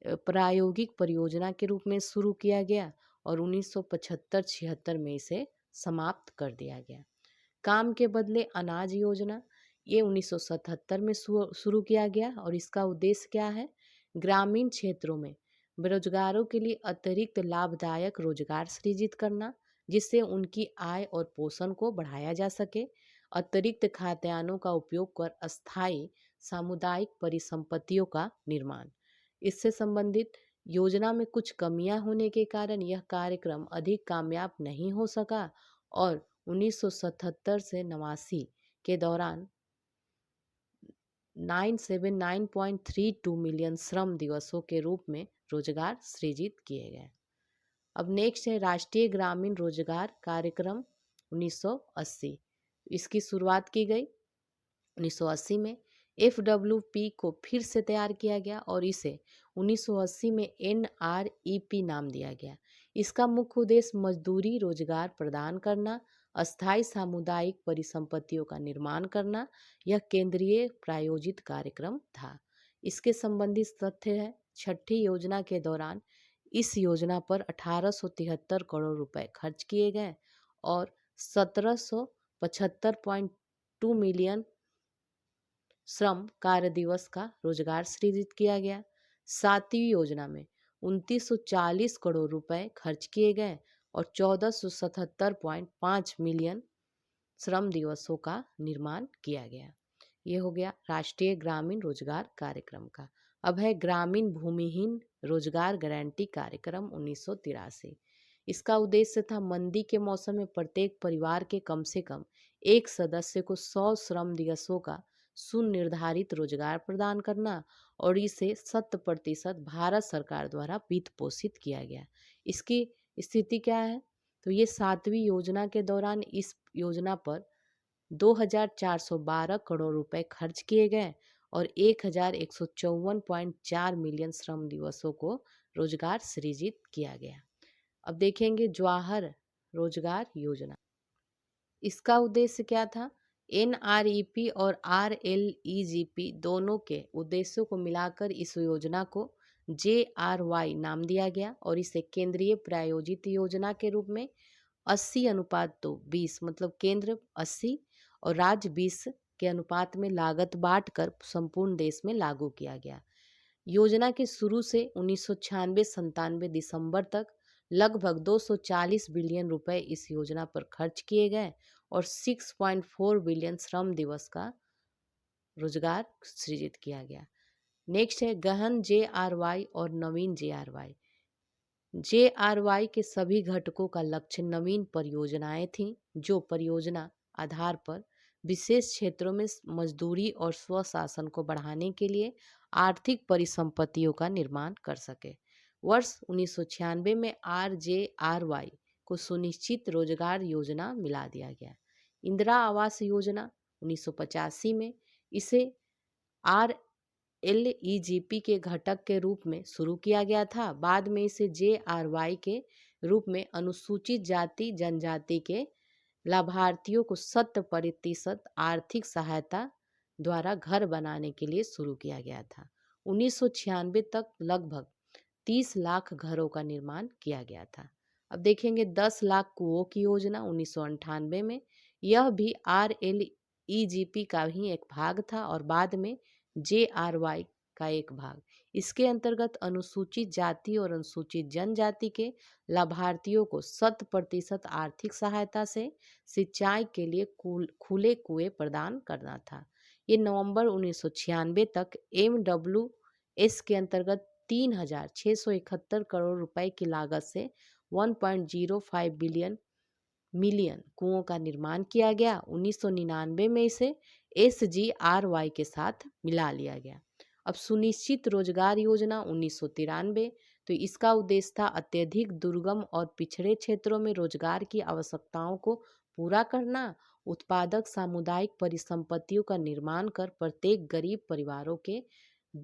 प्रायोगिक परियोजना के रूप में शुरू किया गया और 1975-76 में इसे समाप्त कर दिया गया। काम के बदले अनाज योजना, ये 1977 में शुरू किया गया और इसका उद्देश्य क्या है, ग्रामीण क्षेत्रों में बेरोजगारों के लिए अतिरिक्त लाभदायक रोजगार सृजित करना, जिससे उनकी आय और पोषण को बढ़ाया जा सके। अतिरिक्त खाद्यान्नों का उपयोग कर अस्थायी सामुदायिक परिसंपत्तियों का निर्माण। इससे संबंधित योजना में कुछ कमियां होने के कारण यह कार्यक्रम अधिक कामयाब नहीं हो सका और 1977 से 89 के दौरान 979.32 मिलियन श्रम दिवसों के रूप में रोजगार सृजित किए गए। अब नेक्स्ट है राष्ट्रीय ग्रामीण रोजगार कार्यक्रम 1980। इसकी शुरुआत की गई 1980 में। FWP को फिर से तैयार किया गया और इसे 1980 में NREP नाम दिया गया। इसका मुख्य उद्देश्य मजदूरी रोजगार प्रदान करना, अस्थायी सामुदायिक परिसंपत्तियों का निर्माण करना। यह केंद्रीय प्रायोजित कार्यक्रम था। इसके संबंधित तथ्य है, छठी योजना के दौरान इस योजना पर 1873 करोड़ रुपए खर्च किए गए और 1775.2 मिलियन श्रम कार्य दिवस का रोजगार सृजित किया गया। सातवीं योजना में 2940 करोड़ रुपए खर्च किए गए और 1477.5 मिलियन श्रम दिवसों का निर्माण किया गया। ये हो गया राष्ट्रीय ग्रामीण रोजगार कार्यक्रम का। अब है ग्रामीण भूमिहीन रोजगार गारंटी कार्यक्रम 1983। इसका उद्देश्य था मंदी के मौसम में प्रत्येक परिवार के कम से कम एक सदस्य को 100 श्रम दिवसों का सुनिर्धारित रोजगार प्रदान करना और इसे 100% भारत सरकार द्वारा वित्त पोषित किया गया। इसकी स्थिति क्या है, तो ये 7वीं योजना के दौरान इस योजना पर 2412 करोड़ रुपए खर्च किए गए और 1154.4 मिलियन श्रम दिवसों को रोजगार सृजित किया गया। अब देखेंगे जवाहर रोजगार योजना। इसका उद्देश्य क्या था, NREP और RLEGP दोनों के उद्देश्यों को मिलाकर इस योजना को JRY नाम दिया गया और इसे केंद्रीय प्रायोजित योजना के रूप में 80:20 मतलब केंद्र 80 और राज्य 20 के अनुपात में लागत बांटकर संपूर्ण देश में लागू किया गया। योजना के शुरू से 1996-97 दिसंबर तक लगभग 240 बिलियन रुपए इस योजना पर खर्च किए गए और 6.4 बिलियन श्रम दिवस का रोजगार सृजित किया गया। नेक्स्ट है गहन JRY और नवीन JRY। JRY के सभी घटकों का लक्ष्य नवीन परियोजनाएं थीं जो परियोजना आधार पर विशेष क्षेत्रों में मजदूरी और स्वशासन को बढ़ाने के लिए आर्थिक परिसंपत्तियों का निर्माण कर सके। वर्ष 1996 में RJRY को सुनिश्चित रोजगार योजना मिला दिया गया। इंदिरा आवास योजना 1985 में इसे RLEGP के घटक के रूप में शुरू किया गया था। बाद में इसे JRY के रूप में अनुसूचित जाति जनजाति के लाभार्थियों को 100% आर्थिक सहायता द्वारा घर बनाने के लिए शुरू किया गया था। 1996 तक लगभग 30 लाख घरों का निर्माण किया गया था। अब देखेंगे 10 लाख कुओं की योजना 1998 में। यह भी RLEGP का ही एक भाग था और बाद में JRY का एक भाग। इसके अंतर्गत अनुसूचित जाति और अनुसूचित जनजाति के लाभार्थियों को 100% आर्थिक सहायता से सिंचाई के लिए खुले कुएं प्रदान करना था। ये नवंबर 1996 तक MWS के अंतर्गत 3,671 करोड़ रुपए की लागत से 1.05 मिलियन कुओं का निर्माण किया गया। 1999 में इसे SGRY के साथ मिला लिया गया। अब सुनिश्चित रोजगार योजना 1993, तो इसका उद्देश्य था अत्यधिक दुर्गम और पिछड़े क्षेत्रों में रोजगार की आवश्यकताओं को पूरा करना। उत्पादक सामुदायिक परिसंपत्तियों का निर्माण कर प्रत्येक गरीब परिवारों के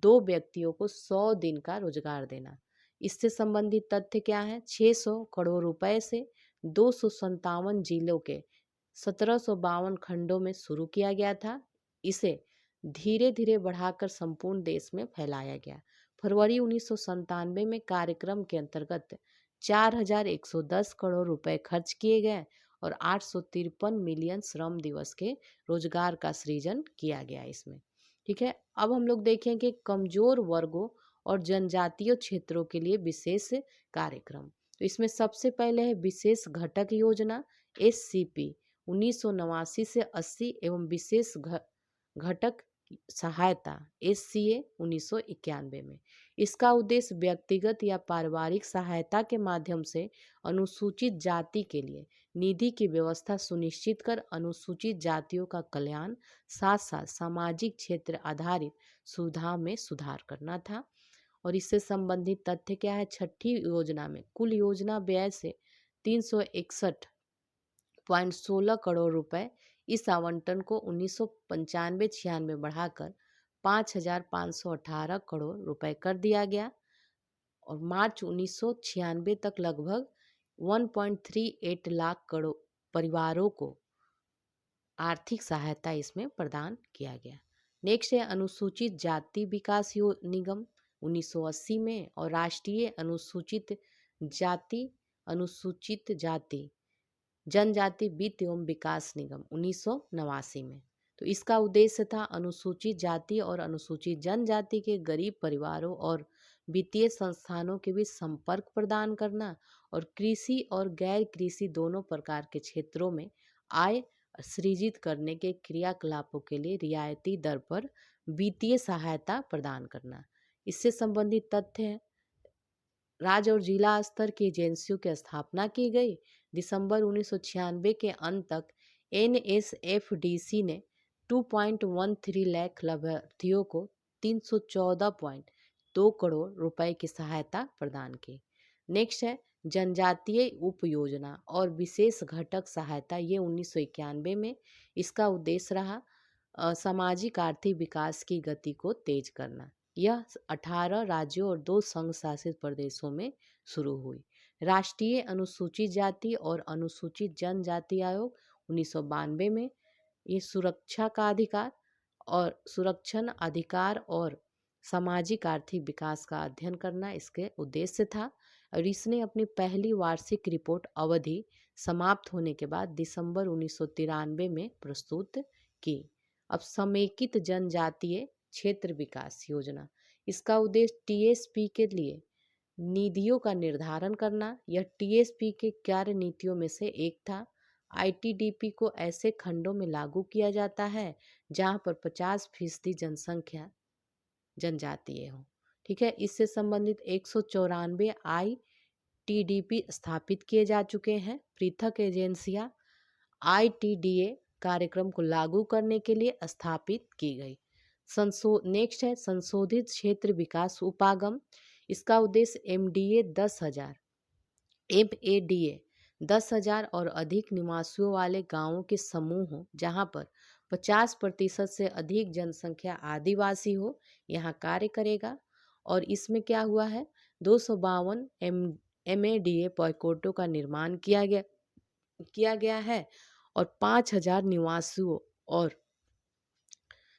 2 व्यक्तियों को 100 दिन का रोजगार देना। इससे संबंधित तथ्य क्या है? 600 करोड़ रुपए से 257 जिलों के 1752 खंडों में शुरू किया गया था। इसे धीरे धीरे बढ़ाकर संपूर्ण देश में फैलाया गया। फरवरी 1997 में कार्यक्रम के अंतर्गत 4,110 करोड़ रुपए खर्च किए गए और 853 मिलियन श्रम दिवस के रोजगार का सृजन किया गया इसमें। ठीक है, अब हम लोग देखें कि कमजोर वर्गों और जनजातीय क्षेत्रों के लिए विशेष कार्यक्रम। तो इसमें सबसे पहले है विशेष घटक योजना SCP 1989 से 80 एवं विशेष घटक सहायता SCA 1991 में। इसका उद्देश्य व्यक्तिगत या पारिवारिक सहायता के माध्यम से अनुसूचित जाति के लिए निधि की व्यवस्था सुनिश्चित कर अनुसूचित जातियों का कल्याण साथ साथ सामाजिक क्षेत्र आधारित सुविधाओं में सुधार करना था। और इससे संबंधित तथ्य क्या है? छठी योजना में कुल योजना व्यय से 361.16 करोड़ रुपए इस आवंटन को 1995-96 बढ़ाकर 5,518 करोड़ रुपए कर दिया गया और मार्च 1996 तक लगभग 1.38 लाख करोड़ परिवारों को आर्थिक सहायता इसमें प्रदान किया गया। नेक्स्ट है अनुसूचित जाति विकास निगम 1980 में और राष्ट्रीय अनुसूचित जाति जनजाति वित्त एवं विकास निगम 1989 में। तो इसका उद्देश्य था अनुसूचित जाति और अनुसूचित जनजाति के गरीब परिवारों और वित्तीय संस्थानों के बीच संपर्क प्रदान करना और कृषि और गैर कृषि दोनों प्रकार के क्षेत्रों में आय सृजित करने के क्रियाकलापों के लिए रियायती दर पर वित्तीय सहायता प्रदान करना। इससे संबंधित तथ्य है राज्य और जिला स्तर की एजेंसियों की स्थापना की गई। दिसंबर 1996 के अंत तक NSFDC ने 2.13 लाख लाभार्थियों को 314.2 करोड़ रुपए की सहायता प्रदान की। नेक्स्ट है जनजातीय उप योजना और विशेष घटक सहायता। ये 1991 में इसका उद्देश्य रहा सामाजिक आर्थिक विकास की गति को तेज करना। यह 18 राज्यों और 2 संघ शासित प्रदेशों में शुरू हुई। राष्ट्रीय अनुसूचित जाति और अनुसूचित जनजाति आयोग 1992 में ये सुरक्षण अधिकार और सामाजिक आर्थिक विकास का अध्ययन करना इसके उद्देश्य था और इसने अपनी पहली वार्षिक रिपोर्ट अवधि समाप्त होने के बाद दिसंबर 1993 में प्रस्तुत की। अब समेकित जनजातीय क्षेत्र विकास योजना, इसका उद्देश्य TSP के लिए निधियों का निर्धारण करना। यह TSP के कार्य नीतियों में से एक था। ITDP को ऐसे खंडों में लागू किया जाता है जहां पर 50% जनसंख्या जनजातीय हो। ठीक है, इससे संबंधित 194 ITDP स्थापित किए जा चुके हैं। पृथक एजेंसियां ITDA कार्यक्रम को लागू करने के लिए स्थापित की गई। नेक्स्ट है संशोधित क्षेत्र विकास उपागम। इसका उद्देश्य MADA 10,000 और अधिक निवासियों वाले गांवों के समूह हो जहां पर 50% से अधिक जनसंख्या आदिवासी हो, यहाँ कार्य करेगा। और इसमें क्या हुआ है, 252 MADA पॉइंटों का निर्माण किया गया है और 5,000 निवासियों और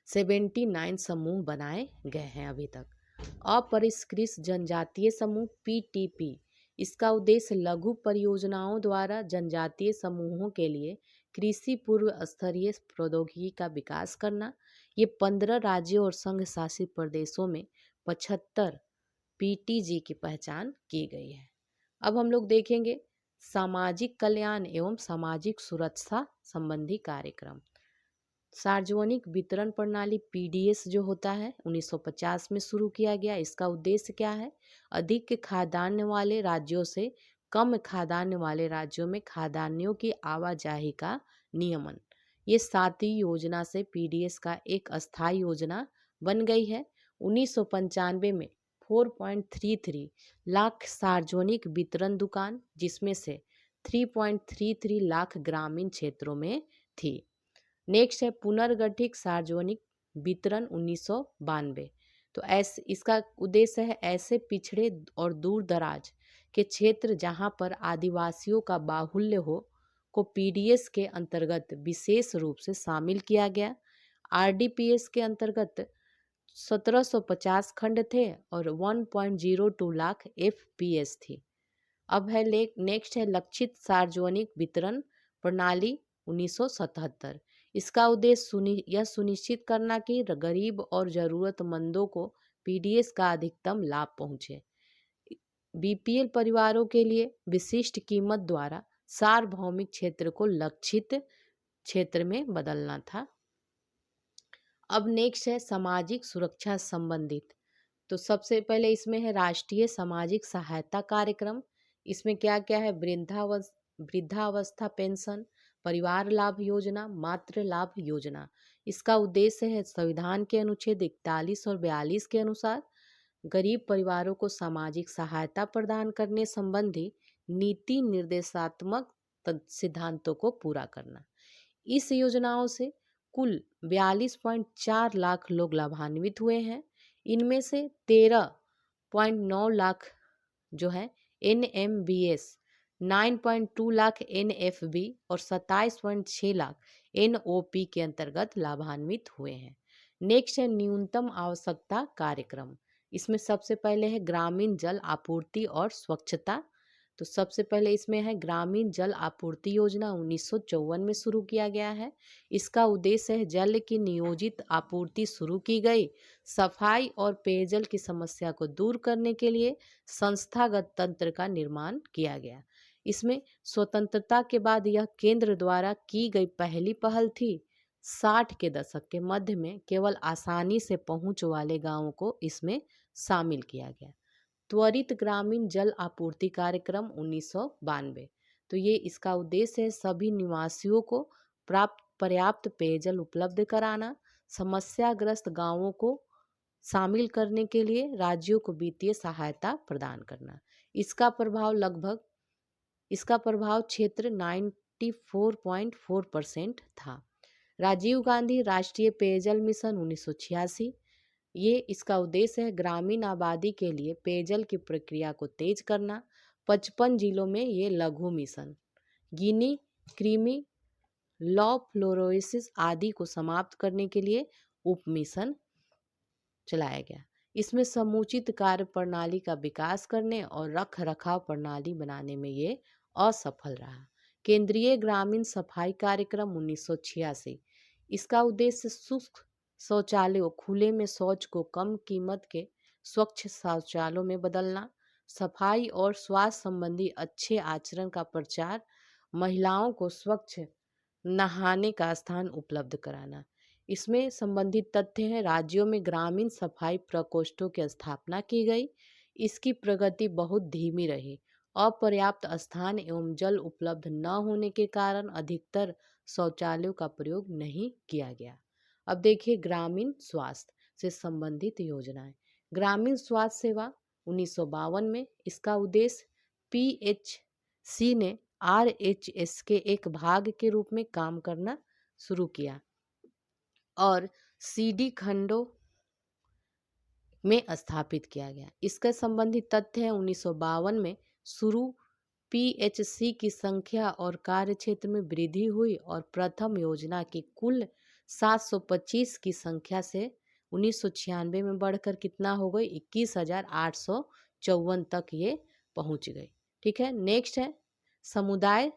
79 समूह बनाए गए हैं अभी तक। अपरिष्कृत जनजातीय समूह PTP, इसका उद्देश्य लघु परियोजनाओं द्वारा जनजातीय समूहों के लिए कृषि पूर्व स्तरीय प्रौद्योगिकी का विकास करना। ये 15 राज्यों और संघ शासित प्रदेशों में 75 PTG की पहचान की गई है। अब हम लोग देखेंगे सामाजिक कल्याण एवं सामाजिक सुरक्षा संबंधी कार्यक्रम। सार्वजनिक वितरण प्रणाली PDS जो होता है 1950 में शुरू किया गया। इसका उद्देश्य क्या है, अधिक खाद्यान्न वाले राज्यों से कम खाद्यान्न वाले राज्यों में खाद्यान्नों की आवाजाही का नियमन। ये 7वीं योजना से PDS का एक अस्थायी योजना बन गई है। 1995 में 4.33 लाख सार्वजनिक वितरण दुकान, जिसमें से 3.33 लाख ग्रामीण क्षेत्रों में थी। नेक्स्ट है पुनर्गठित सार्वजनिक वितरण 1992। तो ऐसे इसका उद्देश्य है ऐसे पिछड़े और दूर दराज के क्षेत्र जहां पर आदिवासियों का बाहुल्य हो को PDS के अंतर्गत विशेष रूप से शामिल किया गया। RDPS के अंतर्गत 1750 खंड थे और 1.02 लाख FPS थी। अब है नेक्स्ट है लक्षित सार्वजनिक वितरण प्रणाली 1977। इसका उद्देश्य यह सुनिश्चित करना कि गरीब और जरूरतमंदों को PDS का अधिकतम लाभ पहुंचे। BPL परिवारों के लिए विशिष्ट कीमत द्वारा सार्वभौमिक क्षेत्र को लक्षित क्षेत्र में बदलना था। अब नेक्स्ट है सामाजिक सुरक्षा संबंधित। तो सबसे पहले इसमें है राष्ट्रीय सामाजिक सहायता कार्यक्रम। इसमें क्या क्या है, वृद्धावस्था पेंशन, परिवार लाभ योजना, मातृ लाभ योजना। इसका उद्देश्य है संविधान के अनुच्छेद 41 और 42 के अनुसार गरीब परिवारों को सामाजिक सहायता प्रदान करने संबंधी नीति निर्देशात्मक सिद्धांतों को पूरा करना। इस योजनाओं से कुल 42.4 लाख लोग लाभान्वित हुए हैं। इनमें से 13.9 लाख जो है NMBS, 9.2 लाख NFB और 27.6 लाख NOP के अंतर्गत लाभान्वित हुए हैं। नेक्स्ट है न्यूनतम आवश्यकता कार्यक्रम। इसमें सबसे पहले है ग्रामीण जल आपूर्ति और स्वच्छता। तो सबसे पहले इसमें है ग्रामीण जल आपूर्ति योजना 1954 में शुरू किया गया है। इसका उद्देश्य है जल की नियोजित आपूर्ति शुरू की गई। सफाई और पेयजल की समस्या को दूर करने के लिए संस्थागत तंत्र का निर्माण किया गया। इसमें स्वतंत्रता के बाद यह केंद्र द्वारा की गई पहली पहल थी। 60 के दशक के मध्य में केवल आसानी से पहुंच वाले गांवों को इसमें शामिल किया गया। त्वरित ग्रामीण जल आपूर्ति कार्यक्रम 1992। तो ये इसका उद्देश्य है सभी निवासियों को पर्याप्त पेयजल उपलब्ध कराना। समस्याग्रस्त गांवों को शामिल करने के लिए राज्यों को वित्तीय सहायता प्रदान करना। इसका प्रभाव क्षेत्र 94.4% था। राजीव गांधी राष्ट्रीय पेयजल मिशन 1986। ये इसका उद्देश्य है ग्रामीण आबादी के लिए पेयजल की प्रक्रिया को तेज करना। 55 जिलों में ये लघु मिशन गिनी कृमि लॉ फ्लोरोसिस आदि को समाप्त करने के लिए उप मिशन चलाया गया। इसमें समुचित कार्य प्रणाली का विकास करने और रख रखाव प्रणाली बनाने में ये असफल रहा। केंद्रीय ग्रामीण सफाई कार्यक्रम 1986। इसका उद्देश्य शुष्क शौचालयों खुले में शौच को कम कीमत के स्वच्छ शौचालयों में बदलना। सफाई और स्वास्थ्य संबंधी अच्छे आचरण का प्रचार। महिलाओं को स्वच्छ नहाने का स्थान उपलब्ध कराना। इसमें संबंधित तथ्य हैं, राज्यों में ग्रामीण सफाई प्रकोष्ठों की स्थापना की गई। इसकी प्रगति बहुत धीमी रही। अपर्याप्त स्थान एवं जल उपलब्ध न होने के कारण अधिकतर शौचालयों का प्रयोग नहीं किया गया। अब देखिए ग्रामीण स्वास्थ्य से संबंधित योजनाएं। ग्रामीण स्वास्थ्य सेवा 1952 में, इसका उद्देश्य पीएचसी ने आरएचएस के एक भाग के रूप में काम करना शुरू किया और सीडी खंडों में स्थापित किया गया। इसका संबंधित तथ्य है 1952 में शुरू पीएचसी की संख्या और कार्यक्षेत्र में वृद्धि हुई और प्रथम योजना की कुल 725 की संख्या से 1996 में बढ़कर कितना हो गई, 21,854 तक ये पहुंच गई। ठीक है, नेक्स्ट है समुदाय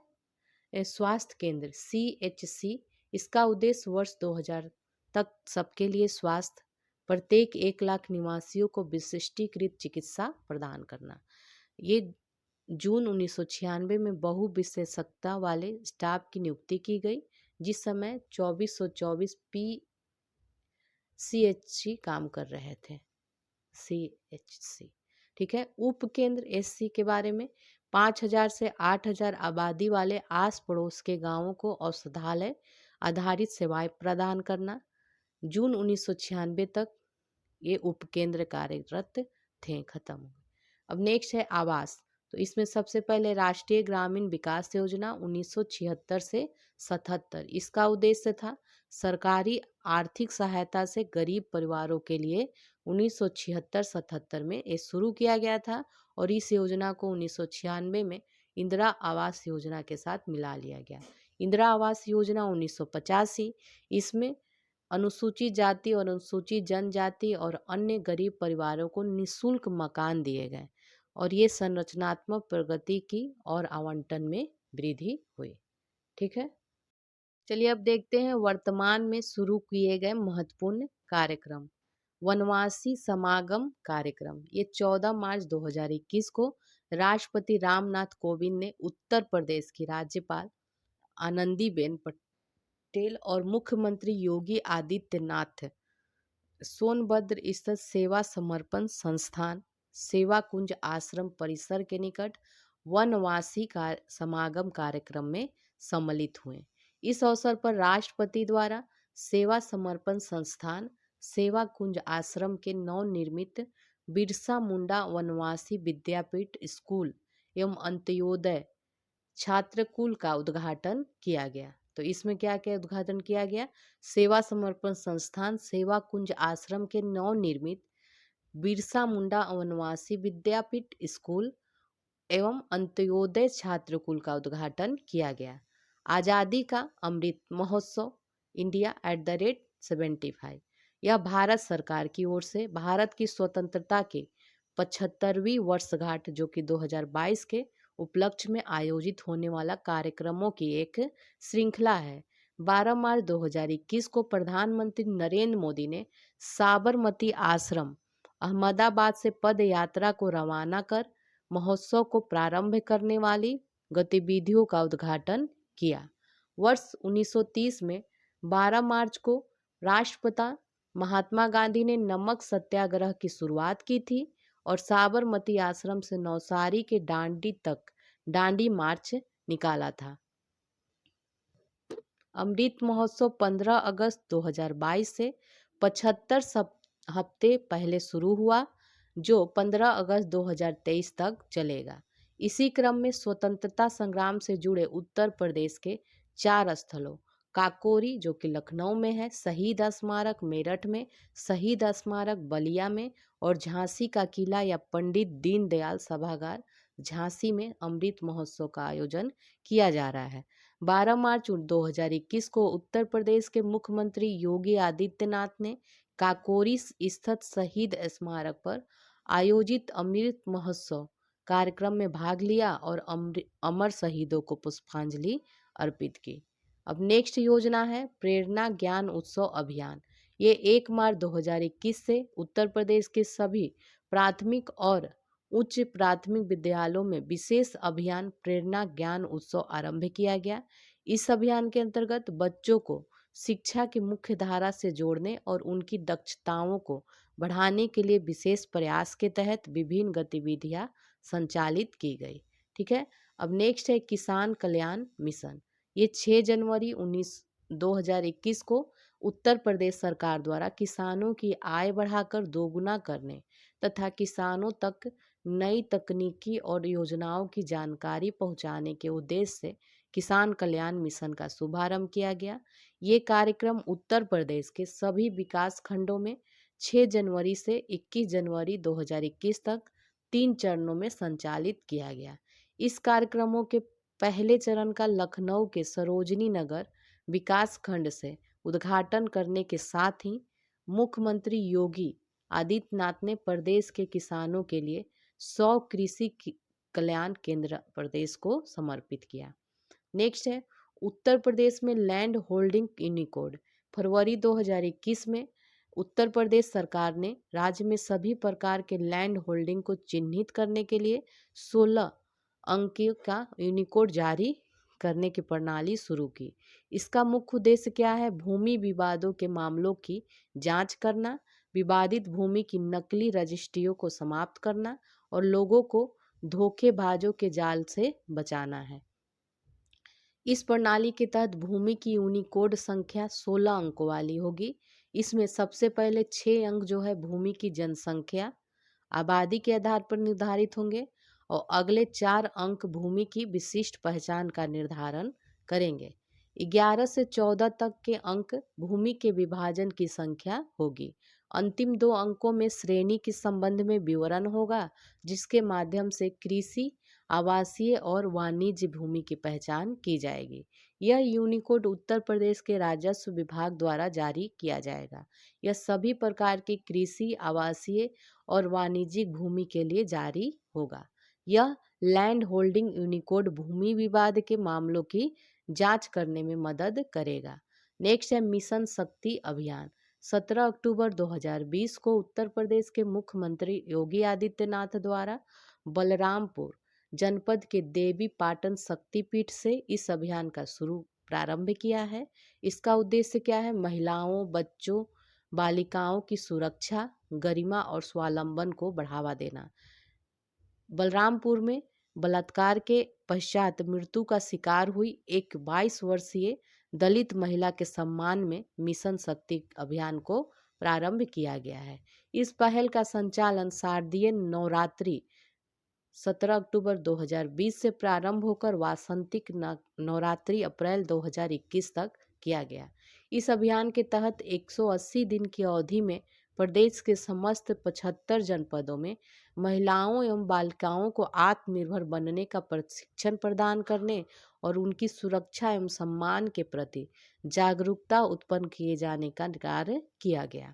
स्वास्थ्य केंद्र सीएचसी। इसका उद्देश्य वर्ष 2000 तक सबके लिए स्वास्थ्य, प्रत्येक 1 लाख निवासियों को विशिष्टीकृत चिकित्सा प्रदान करना। ये जून 1996 में बहु विशेषज्ञता वाले स्टाफ की नियुक्ति की गई, जिस समय 2424 सीएचसी काम कर रहे थे। सीएचसी, ठीक है। उप केंद्र एससी के बारे में 5000 से 8000 आबादी वाले आस पड़ोस के गांवों को औषधालय आधारित सेवाएं प्रदान करना। जून 1996 तक ये उपकेंद्र कार्यरत थे, खत्म हो गए। अब नेक्स्ट है आवास। तो इसमें सबसे पहले राष्ट्रीय ग्रामीण विकास योजना 1976 से 77, इसका उद्देश्य था सरकारी आर्थिक सहायता से गरीब परिवारों के लिए 1976-77 में ये शुरू किया गया था और इस योजना को 1996 में इंदिरा आवास योजना के साथ मिला लिया गया। इंदिरा आवास योजना 1985, इसमें अनुसूचित जाति और अनुसूचित जनजाति और अन्य गरीब परिवारों को निःशुल्क मकान दिए गए और ये संरचनात्मक प्रगति की और आवंटन में वृद्धि हुई। ठीक है, चलिए अब देखते हैं वर्तमान में शुरू किए गए महत्वपूर्ण कार्यक्रम। वनवासी समागम कार्यक्रम, ये 14 मार्च 2021 को राष्ट्रपति रामनाथ कोविंद ने उत्तर प्रदेश की राज्यपाल आनंदीबेन पटेल और मुख्यमंत्री योगी आदित्यनाथ सोनभद्र स्थित सेवा समर्पण संस्थान सेवा कुंज आश्रम परिसर के निकट वनवासी का समागम कार्यक्रम में सम्मिलित हुए। इस अवसर पर राष्ट्रपति द्वारा सेवा समर्पण संस्थान सेवा कुंज आश्रम के नवनिर्मित बिरसा मुंडा वनवासी विद्यापीठ स्कूल एवं अंत्योदय छात्रकुल का उद्घाटन किया गया। तो इसमें क्या क्या उद्घाटन किया गया, सेवा समर्पण संस्थान सेवा कुंज आश्रम के नवनिर्मित बिरसा मुंडा वनवासी विद्यापीठ स्कूल एवं अंत्योदय छात्रकुल का उद्घाटन किया गया। आज़ादी का अमृत महोत्सव India@75, यह भारत सरकार की ओर से भारत की स्वतंत्रता के 75वीं वर्षगांठ जो कि 2022 के उपलक्ष्य में आयोजित होने वाला कार्यक्रमों की एक श्रृंखला है। 12 मार्च 2021 को प्रधानमंत्री नरेंद्र मोदी ने साबरमती आश्रम अहमदाबाद से पद यात्रा को रवाना कर महोत्सव को प्रारंभ करने वाली गतिविधियों का उद्घाटन किया। वर्ष 1930 में 12 मार्च को राष्ट्रपिता महात्मा गांधी ने नमक सत्याग्रह की शुरुआत की थी और साबरमती आश्रम से नौसारी के दांडी तक दांडी मार्च निकाला था। अमृत महोत्सव 15 अगस्त 2022 से 75 हफ्ते पहले शुरू हुआ, जो 15 अगस्त 2023 तक चलेगा। इसी क्रम में स्वतंत्रता संग्राम से जुड़े उत्तर प्रदेश के 4 स्थलों काकोरी जो कि लखनऊ में है, शहीद स्मारक मेरठ में, शहीद स्मारक बलिया में और झांसी का किला या पंडित दीनदयाल सभागार झांसी में अमृत महोत्सव का आयोजन किया जा रहा है। 12 मार्च 2021 को उत्तर प्रदेश के मुख्यमंत्री योगी आदित्यनाथ ने काकोरी स्थित शहीद स्मारक पर आयोजित अमृत महोत्सव कार्यक्रम में भाग लिया और अमर शहीदों को पुष्पांजलि अर्पित की। अब नेक्स्ट योजना है प्रेरणा ज्ञान उत्सव अभियान। ये 1 मार्च 2021 से उत्तर प्रदेश के सभी प्राथमिक और उच्च प्राथमिक विद्यालयों में विशेष अभियान प्रेरणा ज्ञान उत्सव आरंभ किया गया। इस अभियान के अंतर्गत बच्चों को शिक्षा की मुख्य धारा से जोड़ने और उनकी दक्षताओं को बढ़ाने के लिए विशेष प्रयास के तहत विभिन्न गतिविधियां संचालित की गई। ठीक है। अब नेक्स्ट है किसान कल्याण मिशन। ये 6 जनवरी 2021 को उत्तर प्रदेश सरकार द्वारा किसानों की आय बढ़ाकर दोगुना करने तथा किसानों तक नई तकनीकी और योजनाओं की जानकारी पहुंचाने के उद्देश्य से किसान कल्याण मिशन का शुभारंभ किया गया। ये कार्यक्रम उत्तर प्रदेश के सभी विकास खंडों में 6 जनवरी से 21 जनवरी 2021 तक 3 चरणों में संचालित किया गया। इस कार्यक्रमों के पहले चरण का लखनऊ के सरोजनी नगर विकास खंड से उद्घाटन करने के साथ ही मुख्यमंत्री योगी आदित्यनाथ ने प्रदेश के किसानों के लिए 100 कल्याण केंद्र प्रदेश को समर्पित किया। नेक्स्ट है उत्तर प्रदेश में लैंड होल्डिंग यूनिकोड। फरवरी 2021 में उत्तर प्रदेश सरकार ने राज्य में सभी प्रकार के लैंड होल्डिंग को चिन्हित करने के लिए 16 अंक का यूनिकोड जारी करने की प्रणाली शुरू की। इसका मुख्य उद्देश्य क्या है? भूमि विवादों के मामलों की जांच करना, विवादित भूमि की नकली रजिस्ट्रियों को समाप्त करना और लोगों को धोखेबाजों के जाल से बचाना है। इस प्रणाली के तहत भूमि की यूनिकोड संख्या 16 अंकों वाली होगी। इसमें सबसे पहले 6 अंक जो है भूमि की जनसंख्या, आबादी के आधार पर निर्धारित होंगे और अगले 4 अंक भूमि की विशिष्ट पहचान का निर्धारण करेंगे। 11 से 14 तक के अंक भूमि के विभाजन की संख्या होगी। अंतिम 2 अंकों में श्रेणी के संबंध में विवरण होगा, जिसके माध्यम से कृषि, आवासीय और वाणिज्य भूमि की पहचान की जाएगी। यह यूनिकोड उत्तर प्रदेश के राजस्व विभाग द्वारा जारी किया जाएगा। यह सभी प्रकार की कृषि, आवासीय और वाणिज्यिक भूमि के लिए जारी होगा। यह लैंड होल्डिंग यूनिकोड भूमि विवाद के मामलों की जांच करने में मदद करेगा। नेक्स्ट है मिशन शक्ति अभियान। 17 अक्टूबर 2020 को उत्तर प्रदेश के मुख्यमंत्री योगी आदित्यनाथ द्वारा बलरामपुर जनपद के देवी पाटन शक्तिपीठ से इस अभियान का प्रारंभ किया है। इसका उद्देश्य क्या है? महिलाओं, बच्चों, बालिकाओं की सुरक्षा, गरिमा और स्वावलंबन को बढ़ावा देना। बलरामपुर में बलात्कार के पश्चात मृत्यु का शिकार हुई एक 22 वर्षीय दलित महिला के सम्मान में मिशन शक्ति अभियान को प्रारंभ किया गया है। इस पहल का संचालन शारदीय नवरात्रि 17 अक्टूबर 2020 से प्रारंभ होकर वासंतिक नवरात्रि अप्रैल 2021 तक किया गया। इस अभियान के तहत 180 दिन की अवधि में प्रदेश के समस्त 75 जनपदों में महिलाओं एवं बालिकाओं को आत्मनिर्भर बनने का प्रशिक्षण प्रदान करने और उनकी सुरक्षा एवं सम्मान के प्रति जागरूकता उत्पन्न किए जाने का कार्य किया गया।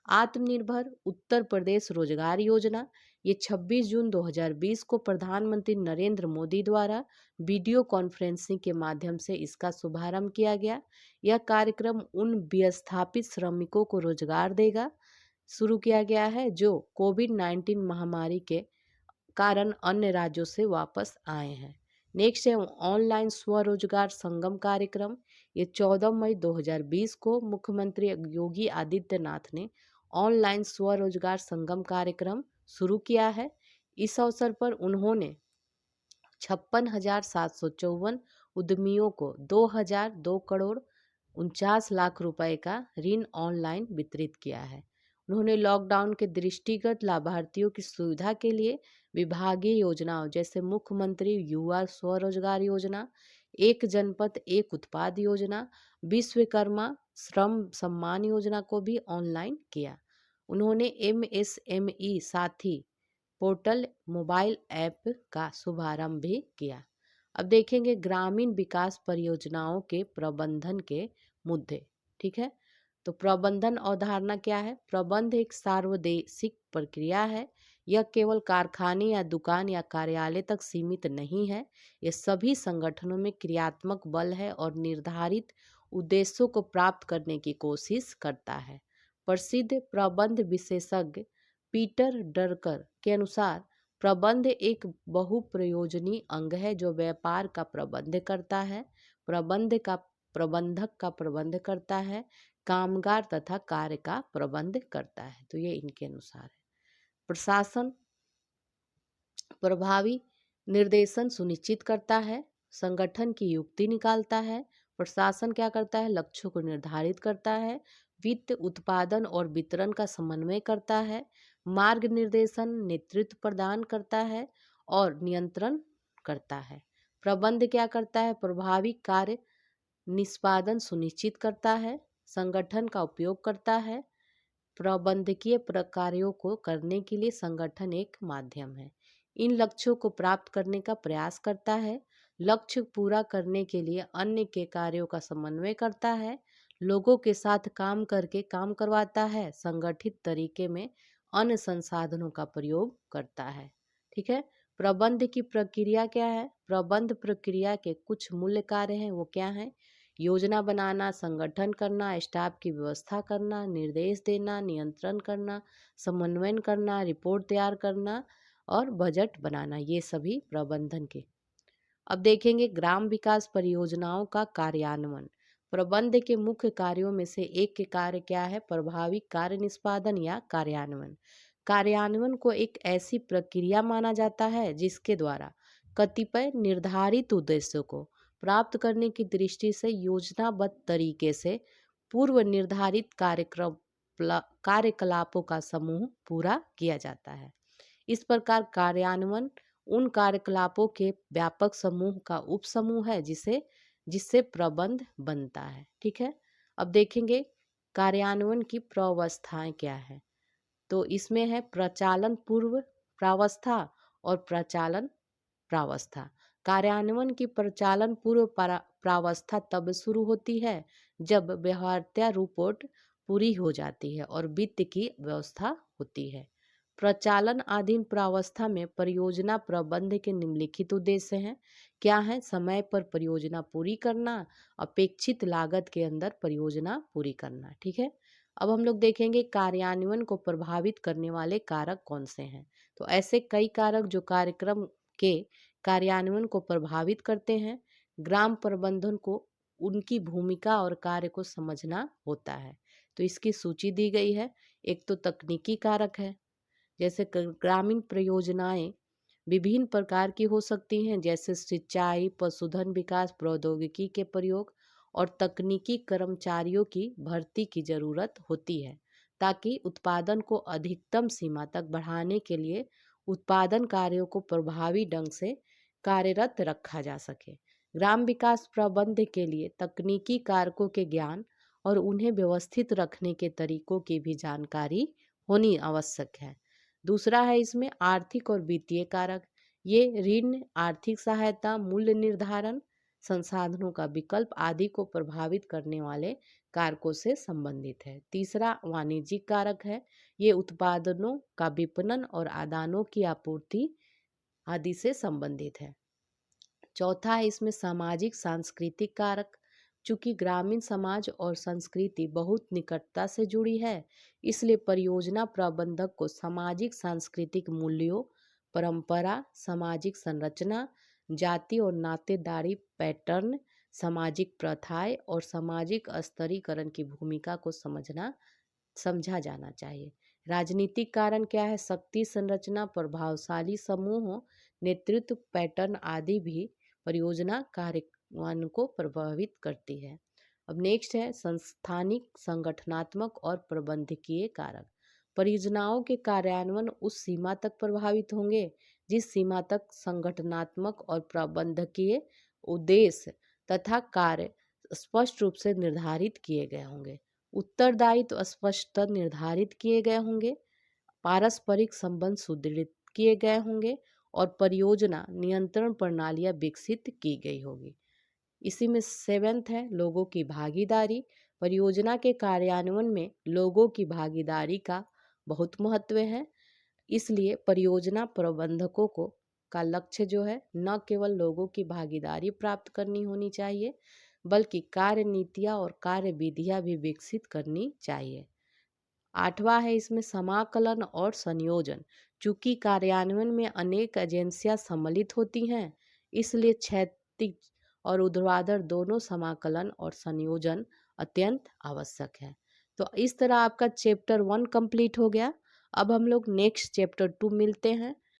आत्मनिर्भर उत्तर प्रदेश रोजगार योजना, ये 26 जून 2020 को प्रधानमंत्री नरेंद्र मोदी द्वारा वीडियो कॉन्फ्रेंसिंग के माध्यम से इसका शुभारंभ किया गया। यह कार्यक्रम उन विस्थापित श्रमिकों को रोजगार देगा शुरू किया गया है जो कोविड-19 महामारी के कारण अन्य राज्यों से वापस आए हैं। नेक्स्ट है ऑनलाइन स्वरोजगार संगम कार्यक्रम। ये 14 मई 2020 को मुख्यमंत्री योगी आदित्यनाथ ने ऑनलाइन स्वरोजगार संगम कार्यक्रम शुरू किया है। इस अवसर पर उन्होंने 56,754 उद्यमियों को 2 करोड़ 49 लाख रुपए का ऋण ऑनलाइन वितरित किया है। उन्होंने लॉकडाउन के दृष्टिगत लाभार्थियों की सुविधा के लिए विभागीय योजनाओं जैसे मुख्यमंत्री युवा स्वरोजगार योजना, एक जनपद एक उत्पाद योजना, विश्वकर्मा श्रम सम्मान योजना को भी ऑनलाइन किया। उन्होंने MSME साथी पोर्टल मोबाइल ऐप का शुभारंभ भी किया। अब देखेंगे ग्रामीण विकास परियोजनाओं के प्रबंधन के मुद्दे। ठीक है, तो प्रबंधन अवधारणा क्या है? प्रबंध एक सार्वदेशिक प्रक्रिया है। यह केवल कारखाने या दुकान या कार्यालय तक सीमित नहीं है। यह सभी संगठनों में क्रियात्मक बल है और निर्धारित उद्देश्यों को प्राप्त करने की कोशिश करता है। प्रसिद्ध प्रबंध विशेषज्ञ पीटर ड्रकर के अनुसार प्रबंध एक बहुप्रयोजनीय अंग है जो व्यापार का प्रबंध करता है। प्रबंध का प्रबंधक का प्रबंध करता है, कामगार तथा कार्य का प्रबंध करता है। तो ये इनके अनुसार है। प्रशासन प्रभावी निर्देशन सुनिश्चित करता है, संगठन की युक्ति निकालता है। प्रशासन क्या करता है? लक्ष्यों को निर्धारित करता है, वित्त उत्पादन और वितरण का समन्वय करता है, मार्ग निर्देशन नेतृत्व प्रदान करता है और नियंत्रण करता है। प्रबंध क्या करता है? प्रभावी कार्य निष्पादन सुनिश्चित करता है, संगठन का उपयोग करता है। प्रबंधकीय कार्यों को करने के लिए संगठन एक माध्यम है। इन लक्ष्यों को प्राप्त करने का प्रयास करता है, लक्ष्य पूरा करने के लिए अन्य के कार्यों का समन्वय करता है, लोगों के साथ काम करके काम करवाता है, संगठित तरीके में अन्य संसाधनों का प्रयोग करता है। ठीक है। प्रबंध की प्रक्रिया क्या है? प्रबंध प्रक्रिया के कुछ मूल कार्य हैं, वो क्या हैं? योजना बनाना, संगठन करना, स्टाफ की व्यवस्था करना, निर्देश देना, नियंत्रण करना, समन्वय करना, रिपोर्ट तैयार करना और बजट बनाना, ये सभी प्रबंधन के। अब देखेंगे ग्राम विकास परियोजनाओं का कार्यान्वयन। प्रबंध के मुख्य कार्यों में से एक के कार्य क्या है? प्रभावी कार्य निष्पादन या कार्यान्वयन। कार्यान्वयन को एक ऐसी प्रक्रिया माना जाता है जिसके द्वारा कतिपय निर्धारित उद्देश्यों को प्राप्त करने की दृष्टि से योजनाबद्ध तरीके से पूर्व निर्धारित कार्यकलापों का समूह पूरा किया जाता है। इस प्रकार कार्यान्वयन उन कार्यकलापों के व्यापक समूह का उपसमूह है जिससे प्रबंध बनता है। ठीक है। अब देखेंगे कार्यान्वयन की प्रावस्थाएं क्या है। तो इसमें है प्रचालन पूर्व प्रावस्था और प्रचालन प्रावस्था। कार्यान्वयन की प्रचालन पूर्व प्रावस्था तब शुरू होती है जब व्यवहार्यता रिपोर्ट पूरी हो जाती है और वित्त की व्यवस्था होती है। प्रचालन अधीन प्रावस्था में परियोजना प्रबंध के निम्नलिखित उद्देश्य हैं। क्या है? समय पर परियोजना पूरी करना, अपेक्षित लागत के अंदर परियोजना पूरी करना। ठीक है। अब हम लोग देखेंगे कार्यान्वयन को प्रभावित करने वाले कारक कौन से हैं। तो ऐसे कई कारक जो कार्यक्रम के कार्यान्वयन को प्रभावित करते हैं। ग्राम प्रबंधन को उनकी भूमिका और कार्य को समझना होता है। तो इसकी सूची दी गई है। एक तो तकनीकी कारक है, जैसे ग्रामीण परियोजनाएं विभिन्न प्रकार की हो सकती हैं, जैसे सिंचाई, पशुधन विकास, प्रौद्योगिकी के प्रयोग और तकनीकी कर्मचारियों की भर्ती की जरूरत होती है ताकि उत्पादन को अधिकतम सीमा तक बढ़ाने के लिए उत्पादन कार्यों को प्रभावी ढंग से कार्यरत रखा जा सके। ग्राम विकास प्रबंध के लिए तकनीकी कारकों के ज्ञान और उन्हें व्यवस्थित रखने के तरीकों की भी जानकारी होनी आवश्यक है। दूसरा है इसमें आर्थिक और वित्तीय कारक। ये ऋण, आर्थिक सहायता, मूल्य निर्धारण, संसाधनों का विकल्प आदि को प्रभावित करने वाले कारकों से संबंधित है। तीसरा वाणिज्यिक कारक है। ये उत्पादनों का विपणन और आदानों की आपूर्ति आदि से संबंधित है। चौथा है इसमें सामाजिक सांस्कृतिक कारक। चूंकि ग्रामीण समाज और संस्कृति बहुत निकटता से जुड़ी है, इसलिए परियोजना प्रबंधक को सामाजिक सांस्कृतिक मूल्यों, परंपरा, सामाजिक संरचना, जाति और नातेदारी पैटर्न, सामाजिक प्रथाएं और सामाजिक स्तरीकरण की भूमिका को समझा जाना चाहिए। राजनीतिक कारण क्या है? शक्ति संरचना, प्रभावशाली समूह, नेतृत्व पैटर्न आदि भी परियोजना कार्यान्वयन को प्रभावित करती है। अब नेक्स्ट है संस्थानिक, संगठनात्मक और प्रबंधकीय कारक। परियोजनाओं के कार्यान्वयन उस सीमा तक प्रभावित होंगे जिस सीमा तक संगठनात्मक और प्रबंधकीय उद्देश्य तथा कार्य स्पष्ट रूप से निर्धारित किए गए होंगे, उत्तरदायित्व स्पष्ट निर्धारित किए गए होंगे, पारस्परिक संबंध सुदृढ़ किए गए होंगे और परियोजना नियंत्रण प्रणालियां विकसित की गई होगी। इसी में सेवेंथ है लोगों की भागीदारी। परियोजना के कार्यान्वयन में लोगों की भागीदारी का बहुत महत्व है। इसलिए परियोजना प्रबंधकों को का लक्ष्य जो है न केवल लोगों की भागीदारी प्राप्त करनी होनी चाहिए, बल्कि कार्य नीतियाँ और कार्य विधियाँ भी विकसित करनी चाहिए। आठवां है इसमें समाकलन और संयोजन। चूंकि कार्यान्वयन में अनेक एजेंसियां सम्मिलित होती हैं, इसलिए क्षैतिज और ऊर्ध्वाधर दोनों समाकलन और संयोजन अत्यंत आवश्यक है। तो इस तरह आपका चैप्टर 1 कंप्लीट हो गया। अब हम लोग नेक्स्ट चैप्टर 2 मिलते हैं।